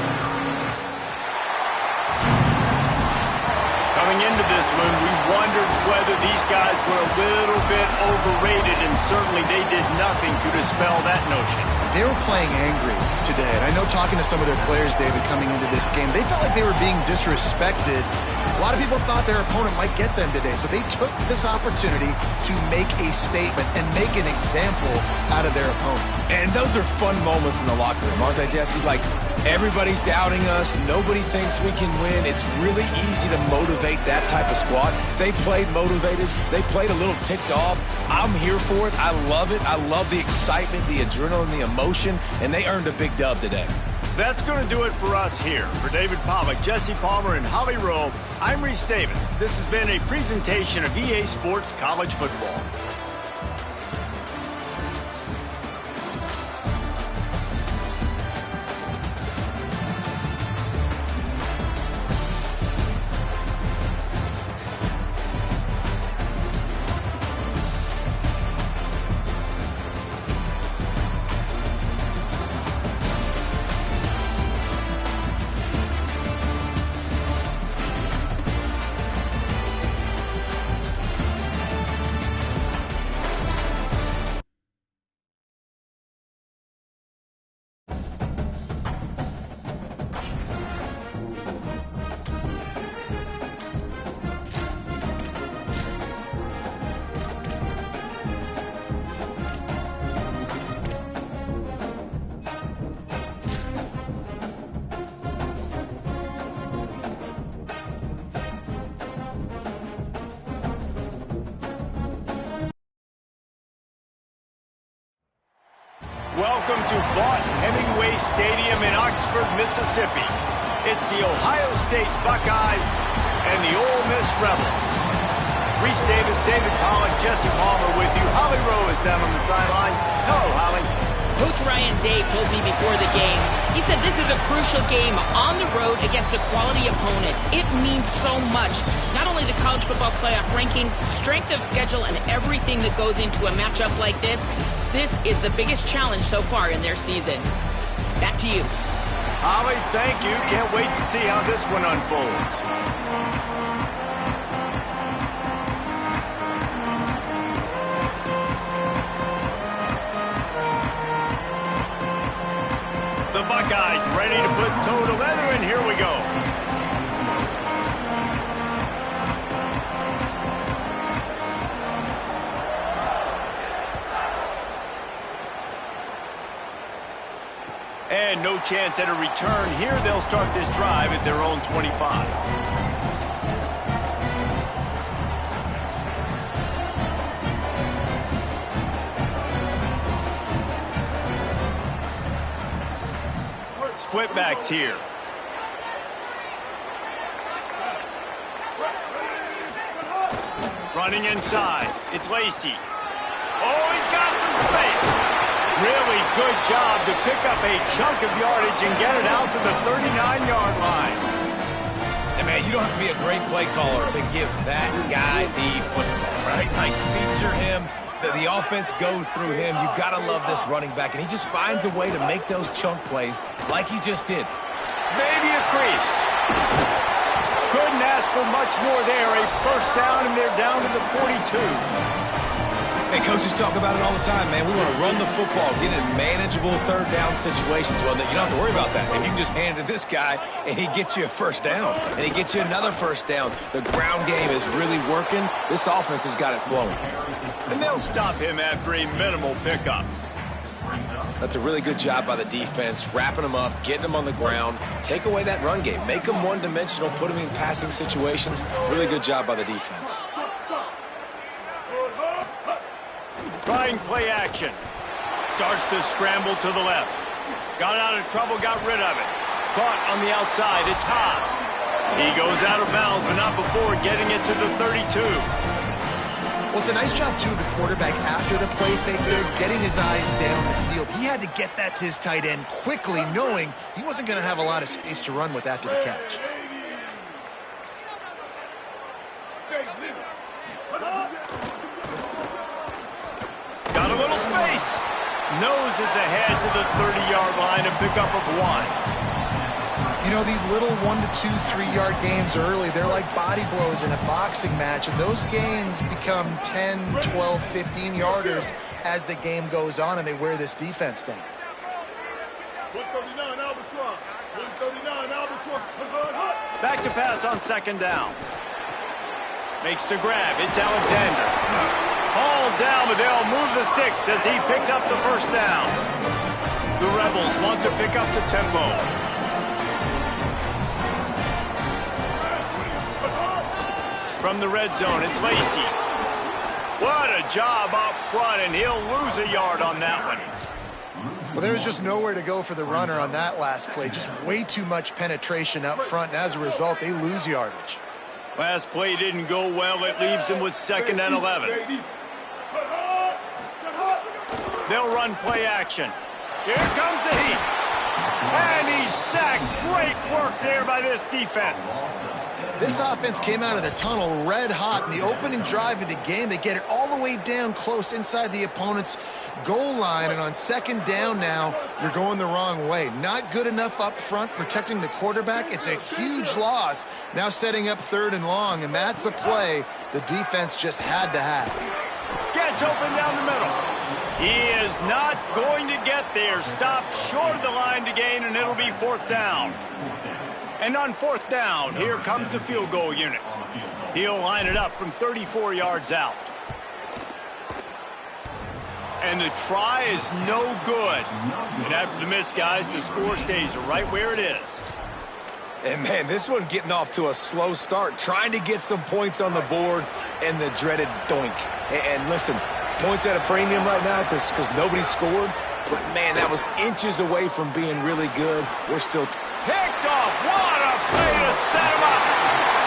Coming into this one. We wondered whether these guys were a little bit overrated, and certainly they did nothing to dispel that notion. They were playing angry today, and I know talking to some of their players, David, coming into this game, they felt like they were being disrespected. A lot of people thought their opponent might get them today, so they took this opportunity to make a statement and make an example out of their opponent. And those are fun moments in the locker room, aren't they, Jesse? Like, everybody's doubting us. Nobody thinks we can win. It's really easy to motivate that type of squad. They played motivated. They played a little ticked off. I'm here for it. I love it. I love the excitement, the adrenaline, the emotion, and they earned a big dub today. That's going to do it for us here. For David Pollack, Jesse Palmer, and Holly Rowe, I'm Reese Davis. This has been a presentation of EA Sports College Football. Welcome to Vaught Hemingway Stadium in Oxford, Mississippi. It's the Ohio State Buckeyes and the Ole Miss Rebels. Reese Davis, David Pollack, Jesse Palmer with you. Holly Rowe is down on the sideline. Hello, Holly. Coach Ryan Day told me before the game, he said this is a crucial game on the road against a quality opponent. It means so much. Not only the college football playoff rankings, strength of schedule, and everything that goes into a matchup like this. This is the biggest challenge so far in their season. Back to you. Holly, thank you. Can't wait to see how this one unfolds. The Buckeyes ready to put toe to leather, and here we go. And no chance at a return here. They'll start this drive at their own 25. Split backs here. Running inside. It's Lacey. Oh, he's got some space. Really good job to pick up a chunk of yardage and get it out to the 39-yard line. And, man, you don't have to be a great play caller to give that guy the football, right? Like, feature him. The offense goes through him. You got to love this running back, and he just finds a way to make those chunk plays like he just did. Maybe a crease. Couldn't ask for much more there. A first down, and they're down to the 42. Hey, coaches talk about it all the time, man. We want to run the football, get in manageable third down situations. Well, you don't have to worry about that. If you can just hand it to this guy and he gets you a first down and he gets you another first down, the ground game is really working. This offense has got it flowing. And they'll stop him after a minimal pickup. That's a really good job by the defense, wrapping them up, getting them on the ground, take away that run game, make them one-dimensional, put them in passing situations. Really good job by the defense. Trying play action. Starts to scramble to the left. Got out of trouble, got rid of it. Caught on the outside. It's Haas. He goes out of bounds, but not before getting it to the 32. Well, it's a nice job, too, of the quarterback after the play fake there, getting his eyes down the field. He had to get that to his tight end quickly, knowing he wasn't going to have a lot of space to run with after the catch. Got a little space. Nose is ahead to the 30-yard line, a pickup of 1. You know, these little 1 to 2, 3-yard gains early, they're like body blows in a boxing match, and those gains become 10, 12, 15-yarders as the game goes on and they wear this defense down. 139 Albatross. 139 Albatross. Back to pass on second down. Makes the grab. It's Alexander. Hauled down, but they'll move the sticks as he picks up the first down. The Rebels want to pick up the tempo. From the red zone, it's Lacey. What a job up front, and he'll lose a yard on that one. Well, there was just nowhere to go for the runner on that last play. Just way too much penetration up front, and as a result, they lose yardage. Last play didn't go well. It leaves him with 2nd and 11. They'll run play action. Here comes the heat. And he's sacked. Great work there by this defense. This offense came out of the tunnel red hot in the opening drive of the game. They get it all the way down close inside the opponent's goal line, and on second down now, you're going the wrong way. Not good enough up front protecting the quarterback. It's a huge loss. Now setting up 3rd and long, and that's a play the defense just had to have. Gets open down the middle. He is not going to get there. Stopped short of the line to gain, and it'll be 4th down. And on 4th down, here comes the field goal unit. He'll line it up from 34 yards out. And the try is no good. And after the miss, guys, the score stays right where it is. And, man, this one getting off to a slow start, trying to get some points on the board, and the dreaded doink. And listen, points at a premium right now because nobody scored. But, man, that was inches away from being really good. We're still... Picked off. What a play to set him up.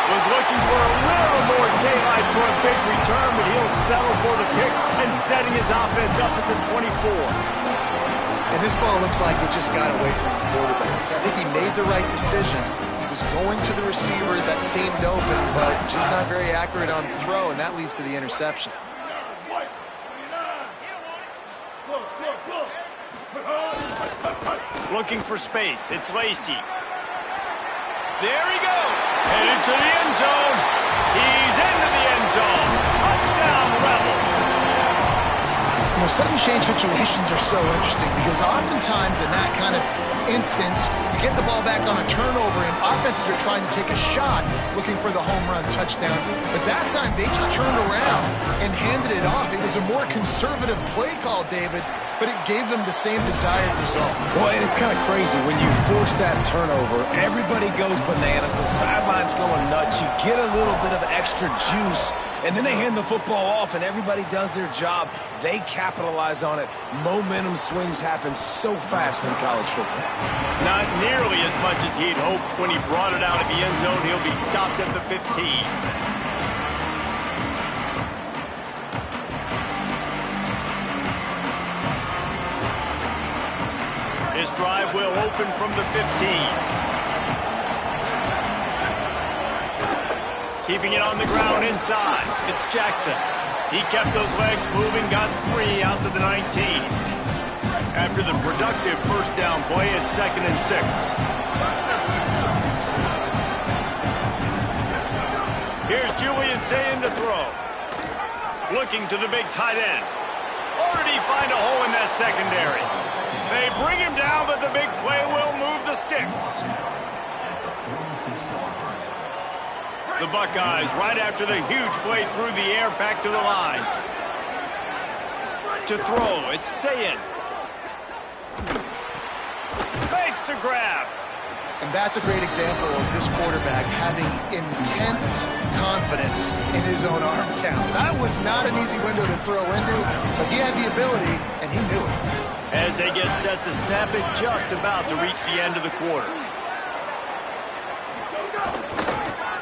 Was looking for a little more daylight for a big return, but he'll settle for the pick and setting his offense up at the 24. And this ball looks like it just got away from the quarterback. I think he made the right decision. He was going to the receiver that seemed open, but just not very accurate on the throw, and that leads to the interception. Looking for space. It's Lacey. There he goes. Headed to the end zone. He's into the end zone. Touchdown, Rebels. You know, sudden change situations are so interesting because oftentimes in that kind of instance, you get the ball back on a turnover and offenses are trying to take a shot looking for the home run touchdown. But that time, they just turned around and handed it off. It was a more conservative play call, David, but it gave them the same desired result. Well, and it's kind of crazy. When you force that turnover, everybody goes bananas. The sideline's going nuts. You get a little bit of extra juice, and then they hand the football off, and everybody does their job. They capitalize on it. Momentum swings happen so fast in college football. Not nearly as much as he'd hoped when he brought it out of the end zone. He'll be stopped at the 15. This drive will open from the 15. Keeping it on the ground inside. It's Jackson. He kept those legs moving, got 3 out to the 19. After the productive first down play, it's 2nd and 6. Here's Julian saying to throw. Looking to the big tight end. Or did he find a hole in that secondary? They bring him down, but the big play will move the sticks. The Buckeyes, right after the huge play through the air, back to the line. To throw, it's Sayin. Makes the grab. And that's a great example of this quarterback having intense confidence in his own arm talent. That was not an easy window to throw into, but he had the ability, and he knew it. As they get set to snap it, just about to reach the end of the quarter.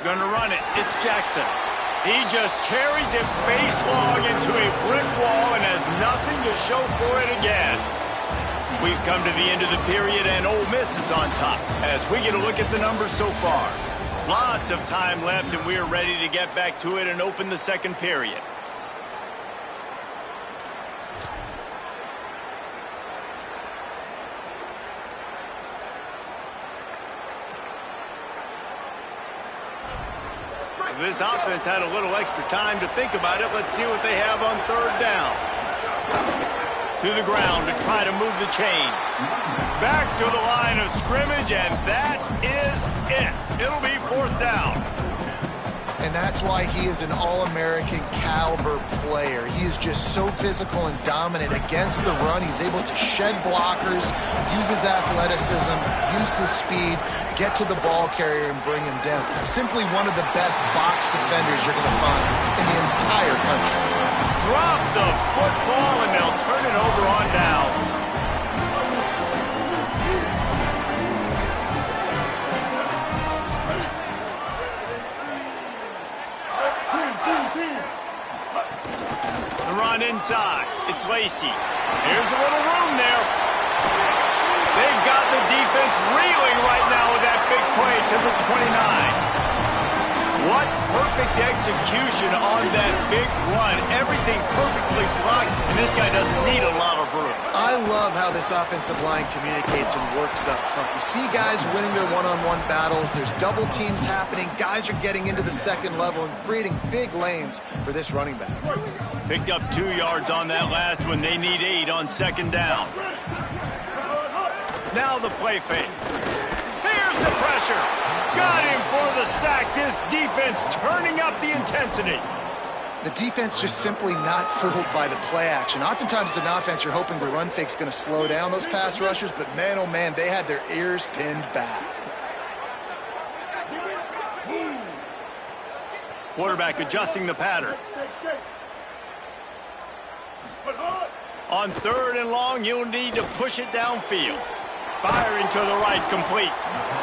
Gonna run it. It's Jackson. He just carries it face long into a brick wall and has nothing to show for it again. We've come to the end of the period, and Ole Miss is on top as we get a look at the numbers so far. Lots of time left, and we're ready to get back to it and open the second period. This offense had a little extra time to think about it. Let's see what they have on third down. To the ground to try to move the chains. Back to the line of scrimmage, and that is it. It'll be fourth down. And that's why he is an all-American caliber player. He is just so physical and dominant against the run. He's able to shed blockers, use his athleticism, use his speed, get to the ball carrier and bring him down. Simply one of the best box defenders you're going to find in the entire country. Drop the football, and they'll turn it over on downs. The run inside. It's Lacy. Here's a little room there. They've got the defense reeling right now with that big play to the 29. What perfect execution on that big run. Everything perfectly blocked, and this guy doesn't need a lot of room. I love how this offensive line communicates and works up front. You see guys winning their one-on-one battles. There's double teams happening. Guys are getting into the second level and creating big lanes for this running back. Picked up 2 yards on that last one. They need 8 on second down. Now the play fake. Here's the pressure. Got him for the sack. This defense turning up the intensity. The defense just simply not fooled by the play action. Oftentimes as an offense, you're hoping the run fake's going to slow down those pass rushers, but man, oh man, they had their ears pinned back. Quarterback adjusting the pattern. On third and long, you'll need to push it downfield. Firing to the right, complete.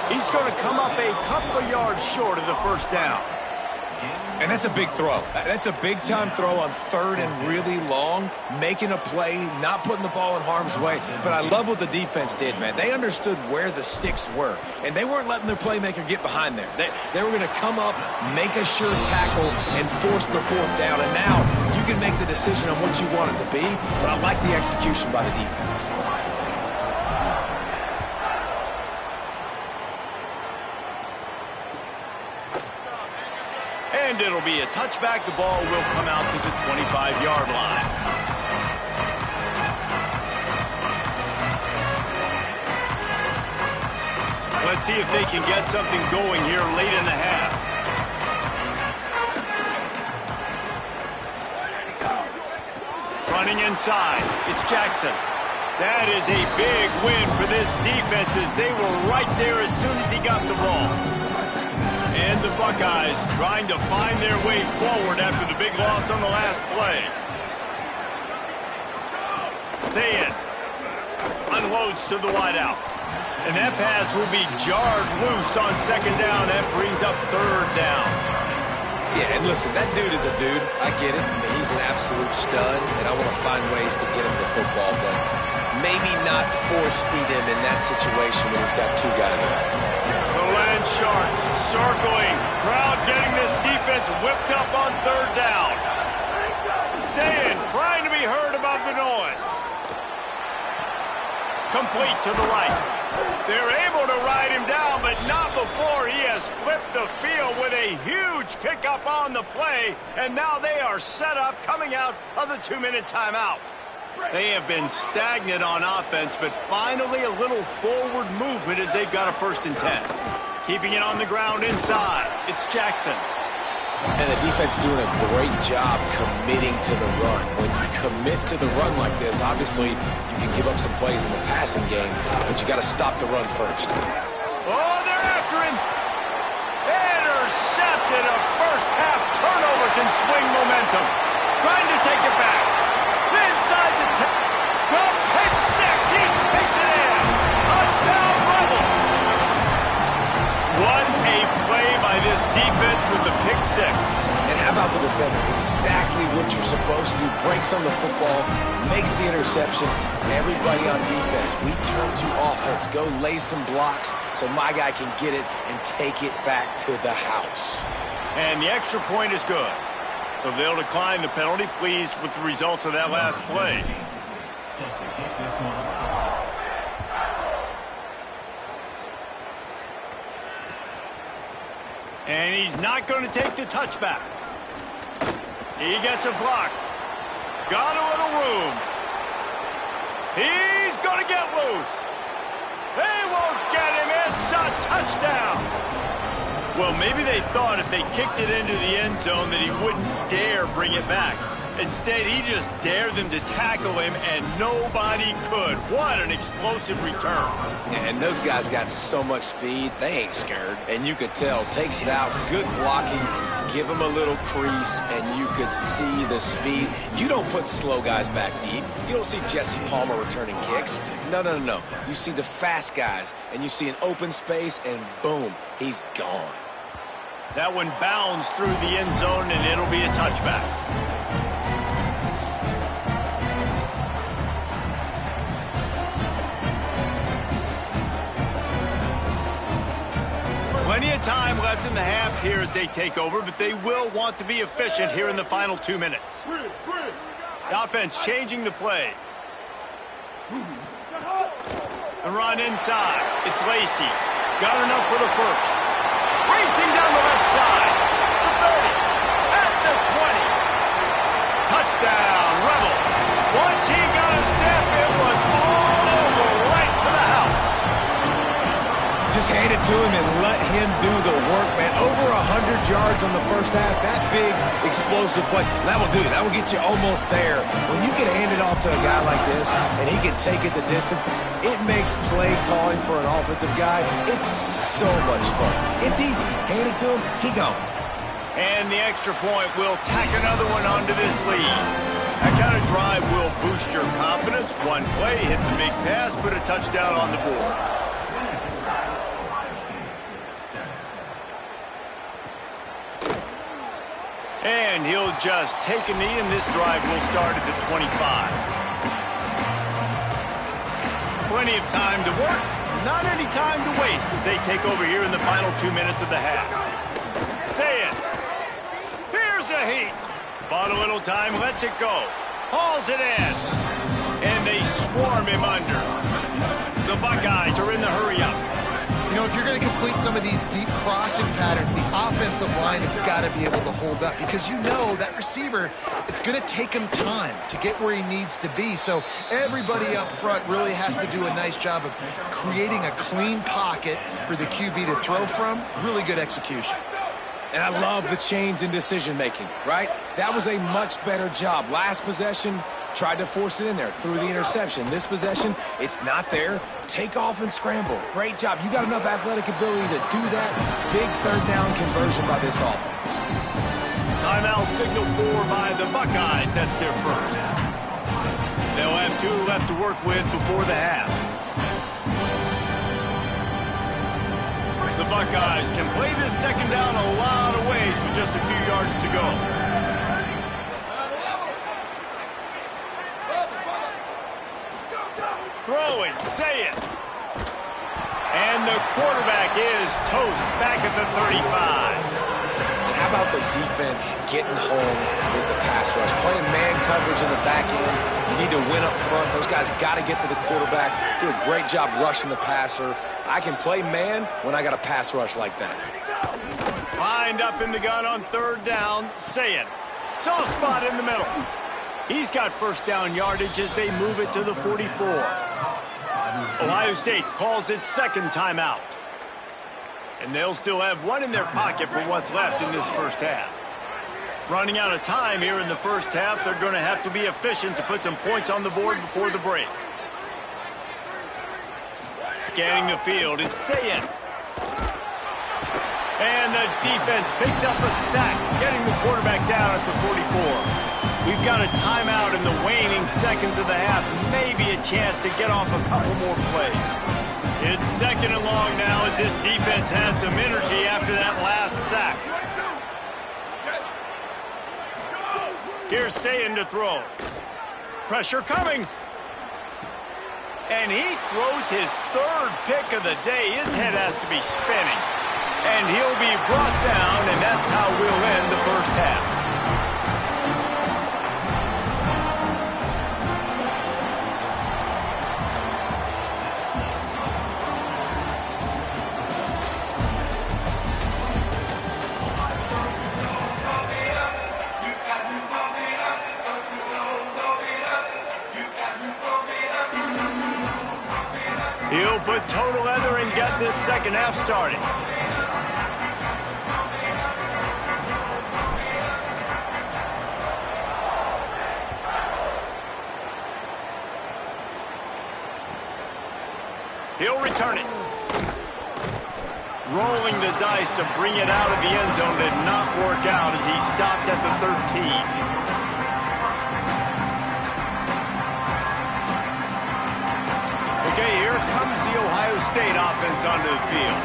He's going to come up a couple of yards short of the first down. And that's a big throw. That's a big-time throw on third and really long, making a play, not putting the ball in harm's way. But I love what the defense did, man. They understood where the sticks were, and they weren't letting their playmaker get behind there. They were going to come up, make a sure tackle, and force the fourth down. And now you can make the decision on what you want it to be, but I like the execution by the defense. And it'll be a touchback. The ball will come out to the 25-yard line. Let's see if they can get something going here late in the half. Running inside. It's Jackson. That is a big win for this defense as they were right there as soon as he got the ball. And the Buckeyes trying to find their way forward after the big loss on the last play. Zayn unloads to the wideout. And that pass will be jarred loose on second down. That brings up third down. Yeah, and listen, that dude is a dude. I get it. I mean, he's an absolute stud, and I want to find ways to get him the football, but maybe not force feed him in that situation when he's got 2 guys around. The Land Sharks circling. Crowd getting this defense whipped up on third down. Zayn trying to be heard above the noise. Complete to the right. They're able to ride him down, but not before he has flipped the field with a huge pickup on the play, and now they are set up coming out of the 2-minute timeout. They have been stagnant on offense, but finally a little forward movement as they've got a 1st and 10. Keeping it on the ground inside. It's Jackson. And the defense doing a great job committing to the run. When you commit to the run like this, obviously you can give up some plays in the passing game, but you got to stop the run first. Oh, they're after him. Intercepted. A first-half turnover can swing momentum. Trying to take it back. Inside the the pick six. He takes it in. Touchdown, Rebels. What a play by this defense with the pick six. And how about the defender? Exactly what you're supposed to do. Breaks on the football, makes the interception. Everybody on defense, we turn to offense. Go lay some blocks so my guy can get it and take it back to the house. And the extra point is good. So they'll decline the penalty, pleased with the results of that last play. And he's not going to take the touchback. He gets a block. Got a little room. He's going to get loose. They won't get him. It's a touchdown. Well, maybe they thought if they kicked it into the end zone that he wouldn't dare bring it back. Instead, he just dared them to tackle him, and nobody could. What an explosive return. And those guys got so much speed, they ain't scared. And you could tell, takes it out, good blocking, give him a little crease, and you could see the speed. You don't put slow guys back deep. You don't see Jesse Palmer returning kicks. No, no, no, no. You see the fast guys, and you see an open space, and boom, he's gone. That one bounds through the end zone, and it'll be a touchback. Plenty of time left in the half here as they take over, but they will want to be efficient here in the final 2 minutes. The offense changing the play. The run inside. It's Lacy. Got enough for the first. Racing down the left side. The 30. At the 20. Touchdown, Rebels. Once he got a step, it was all over right to the house. Just hand it to him and let him do the work, man. Over 100 yards on the first half. That big, explosive play. That will do it. That will get you almost there. When you get handed off to a guy like this and he can take it the distance, it makes play calling for an offensive guy, it's so much fun. It's easy. Hand it to him, he gone. And the extra point will tack another one onto this lead. That kind of drive will boost your confidence. One play, hit the big pass, put a touchdown on the board. And he'll just take a knee, and this drive will start at the 25. Plenty of time to work, not any time to waste as they take over here in the final 2 minutes of the half. Say it. Here's a heat. Bought a little time, lets it go. Hauls it in. And they swarm him under. The Buckeyes are in the hurry-up. You know, if you're going to complete some of these deep crossing patterns, the offensive line has got to be able to hold up because you know that receiver, it's going to take him time to get where he needs to be. So everybody up front really has to do a nice job of creating a clean pocket for the QB to throw from. Really good execution. And I love the change in decision-making, right? That was a much better job. Last possession, tried to force it in there, threw the interception. This possession, it's not there. Take off and scramble. Great job. You got enough athletic ability to do that. Big third down conversion by this offense. Timeout signal for by the Buckeyes. That's their first. They'll have 2 left to work with before the half. The Buckeyes can play this second down a lot of ways with just a few yards to go. Throwing, say it. And the quarterback is toast back at the 35. And how about the defense getting home with the pass rush? Playing man coverage in the back end. You need to win up front. Those guys got to get to the quarterback. Do a great job rushing the passer. I can play man when I got a pass rush like that. Lined up in the gun on third down. Say it. Soft spot in the middle. He's got first down yardage as they move it to the 44. Ohio State calls its second timeout. And they'll still have one in their pocket for what's left in this first half. Running out of time here in the first half, they're going to have to be efficient to put some points on the board before the break. Scanning the field, it's Sayin. And the defense picks up a sack, getting the quarterback down at the 44. We've got a timeout in the waning seconds of the half. Maybe a chance to get off a couple more plays. It's second and long now as this defense has some energy after that last sack. Here's Sayin to throw. Pressure coming. And he throws his third pick of the day. His head has to be spinning. And he'll be brought down, and that's how we'll end the first half. He'll put total leather and get this second half started. He'll return it. Rolling the dice to bring it out of the end zone did not work out as he stopped at the 13. Okay, here comes the Ohio State offense onto the field.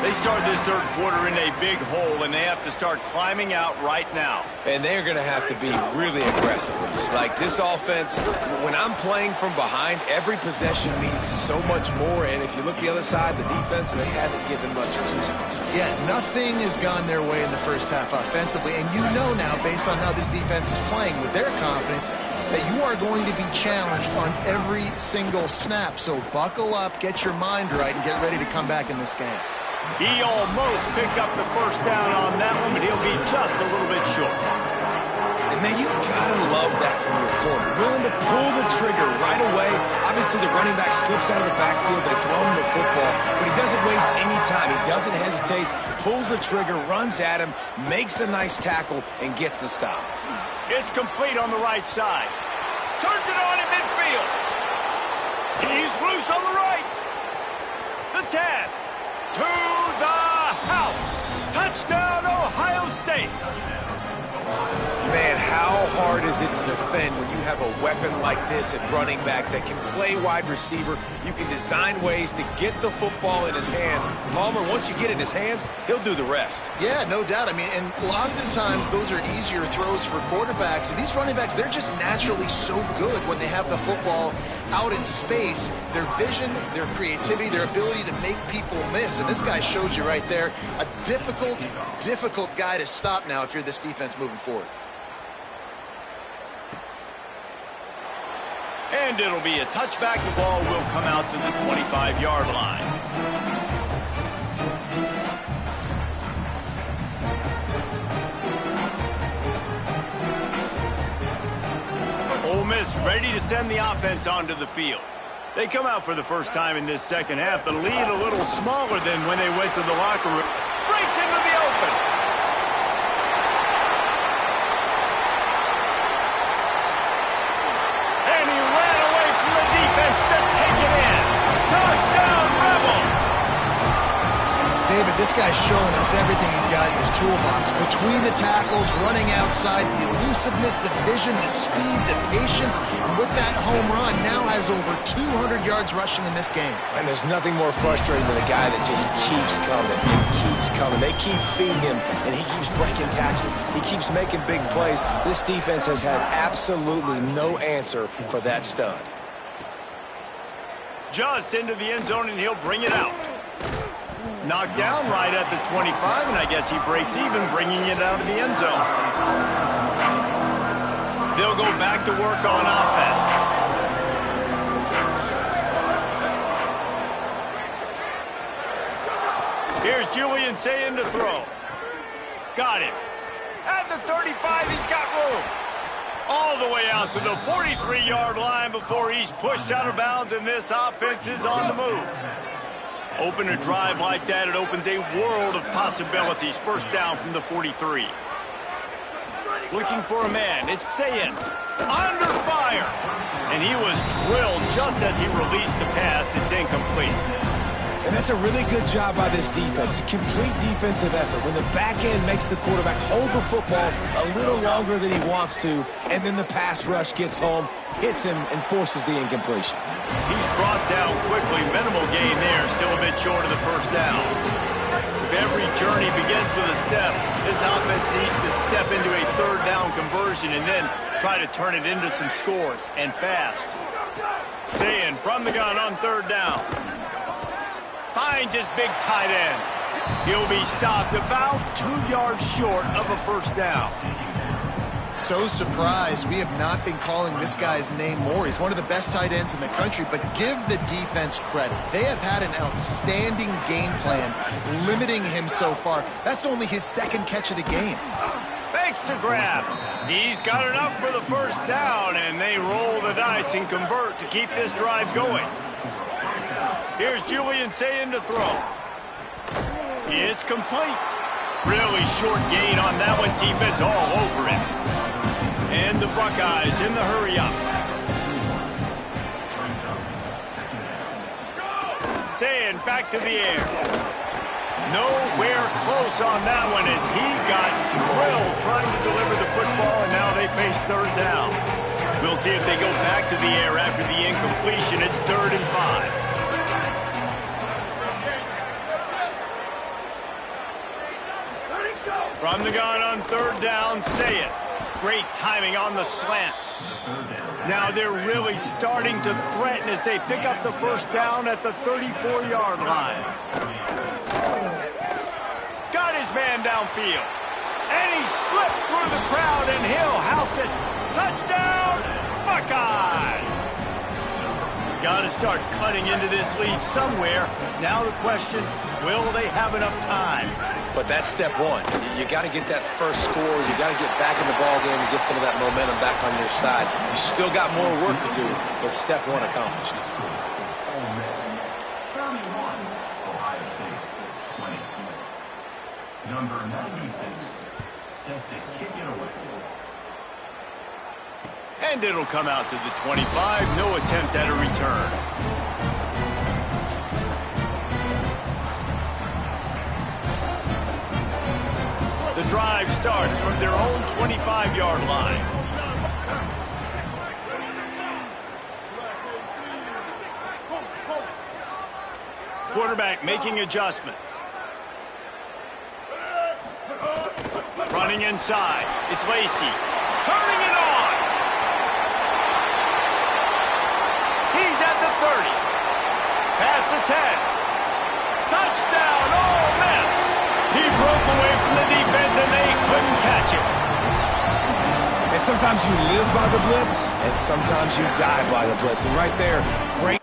They start this third quarter in a big hole, and they have to start climbing out right now. And they're going to have to be really aggressive. It's like this offense, when I'm playing from behind, every possession means so much more. And if you look the other side, the defense, they haven't given much resistance. Yeah, nothing has gone their way in the first half offensively. And you know now, based on how this defense is playing with their confidence, that you are going to be challenged on every single snap. So buckle up, get your mind right, and get ready to come back in this game. He almost picked up the first down on that one, but he'll be just a little bit short. And man, you gotta love that from your corner. Willing to pull the trigger right away. Obviously, the running back slips out of the backfield. They throw him the football, but he doesn't waste any time. He doesn't hesitate, pulls the trigger, runs at him, makes the nice tackle, and gets the stop. It's complete on the right side. Turns it on in midfield. He's loose on the right. The 10. To the house. Touchdown, Ohio State. Man, how hard is it to defend when you have a weapon like this at running back that can play wide receiver? You can design ways to get the football in his hand. Palmer, once you get it in his hands, he'll do the rest. Yeah, no doubt. I mean, and oftentimes those are easier throws for quarterbacks. And these running backs, they're just naturally so good when they have the football out in space. Their vision, their creativity, their ability to make people miss. And this guy showed you right there, a difficult guy to stop now if you're this defense moving forward. And it'll be a touchback. The ball will come out to the 25-yard line. Ole Miss ready to send the offense onto the field. They come out for the first time in this second half. The lead a little smaller than when they went to the locker room. Breaks into the open. And he ran away from the defense to take it in. Touchdown, Rebels! David, this guy's showing us everything he's got in his toolbox. Between the tackles, running outside, the elusiveness, the vision, the speed, the patience. And with that home run, now has over 200 yards rushing in this game. And there's nothing more frustrating than a guy that just keeps coming and keeps coming. They keep feeding him, and he keeps breaking tackles. He keeps making big plays. This defense has had absolutely no answer for that stud. Just into the end zone, and he'll bring it out. Knocked down right at the 25, and I guess he breaks even, bringing it out of the end zone. They'll go back to work on offense. Here's Julian saying to throw. Got him. At the 35, he's got room. All the way out to the 43-yard line before he's pushed out of bounds, and this offense is on the move. Open a drive like that, it opens a world of possibilities. First down from the 43. Looking for a man, it's Sayin. Under fire. And he was drilled just as he released the pass. It's incomplete. And that's a really good job by this defense. A complete defensive effort. When the back end makes the quarterback hold the football a little longer than he wants to, and then the pass rush gets home, hits him, and forces the incompletion. He's brought down quickly. Minimal gain there. Still a bit short of the first down. If every journey begins with a step, this offense needs to step into a third down conversion and then try to turn it into some scores, and fast. Sayin from the gun on third down. Finds his big tight end. He'll be stopped about 2 yards short of a first down. So surprised we have not been calling this guy's name more. He's one of the best tight ends in the country, but give the defense credit. They have had an outstanding game plan, limiting him so far. That's only his second catch of the game. Fakes to grab. He's got enough for the first down, and they roll the dice and convert to keep this drive going. Here's Julian saying to throw. It's complete. Really short gain on that one. Defense all over it. And the Buckeyes in the hurry up. Saying back to the air. Nowhere close on that one as he got drilled trying to deliver the football, and now they face third down. We'll see if they go back to the air after the incompletion. It's 3rd and 5. From the gun on 3rd down, say it. Great timing on the slant. Now they're really starting to threaten as they pick up the first down at the 34-yard line. Got his man downfield. And he slipped through the crowd, and he'll house it. Touchdown, Buckeye! Got to start cutting into this lead somewhere. Now the question, will they have enough time? But that's step one. You got to get that first score. You got to get back in the ball game and get some of that momentum back on your side. You still got more work to do, but step one accomplished. Number 96 set to kick it away. And it'll come out to the 25. No attempt at a return. The drive starts from their own 25-yard line. Quarterback making adjustments. Running inside. It's Lacey. Turning it on. He's at the 30. Past the 10. Touchdown, Ole Miss. He broke away from the defense, and they couldn't catch him. And sometimes you live by the blitz, and sometimes you die by the blitz. And right there, great.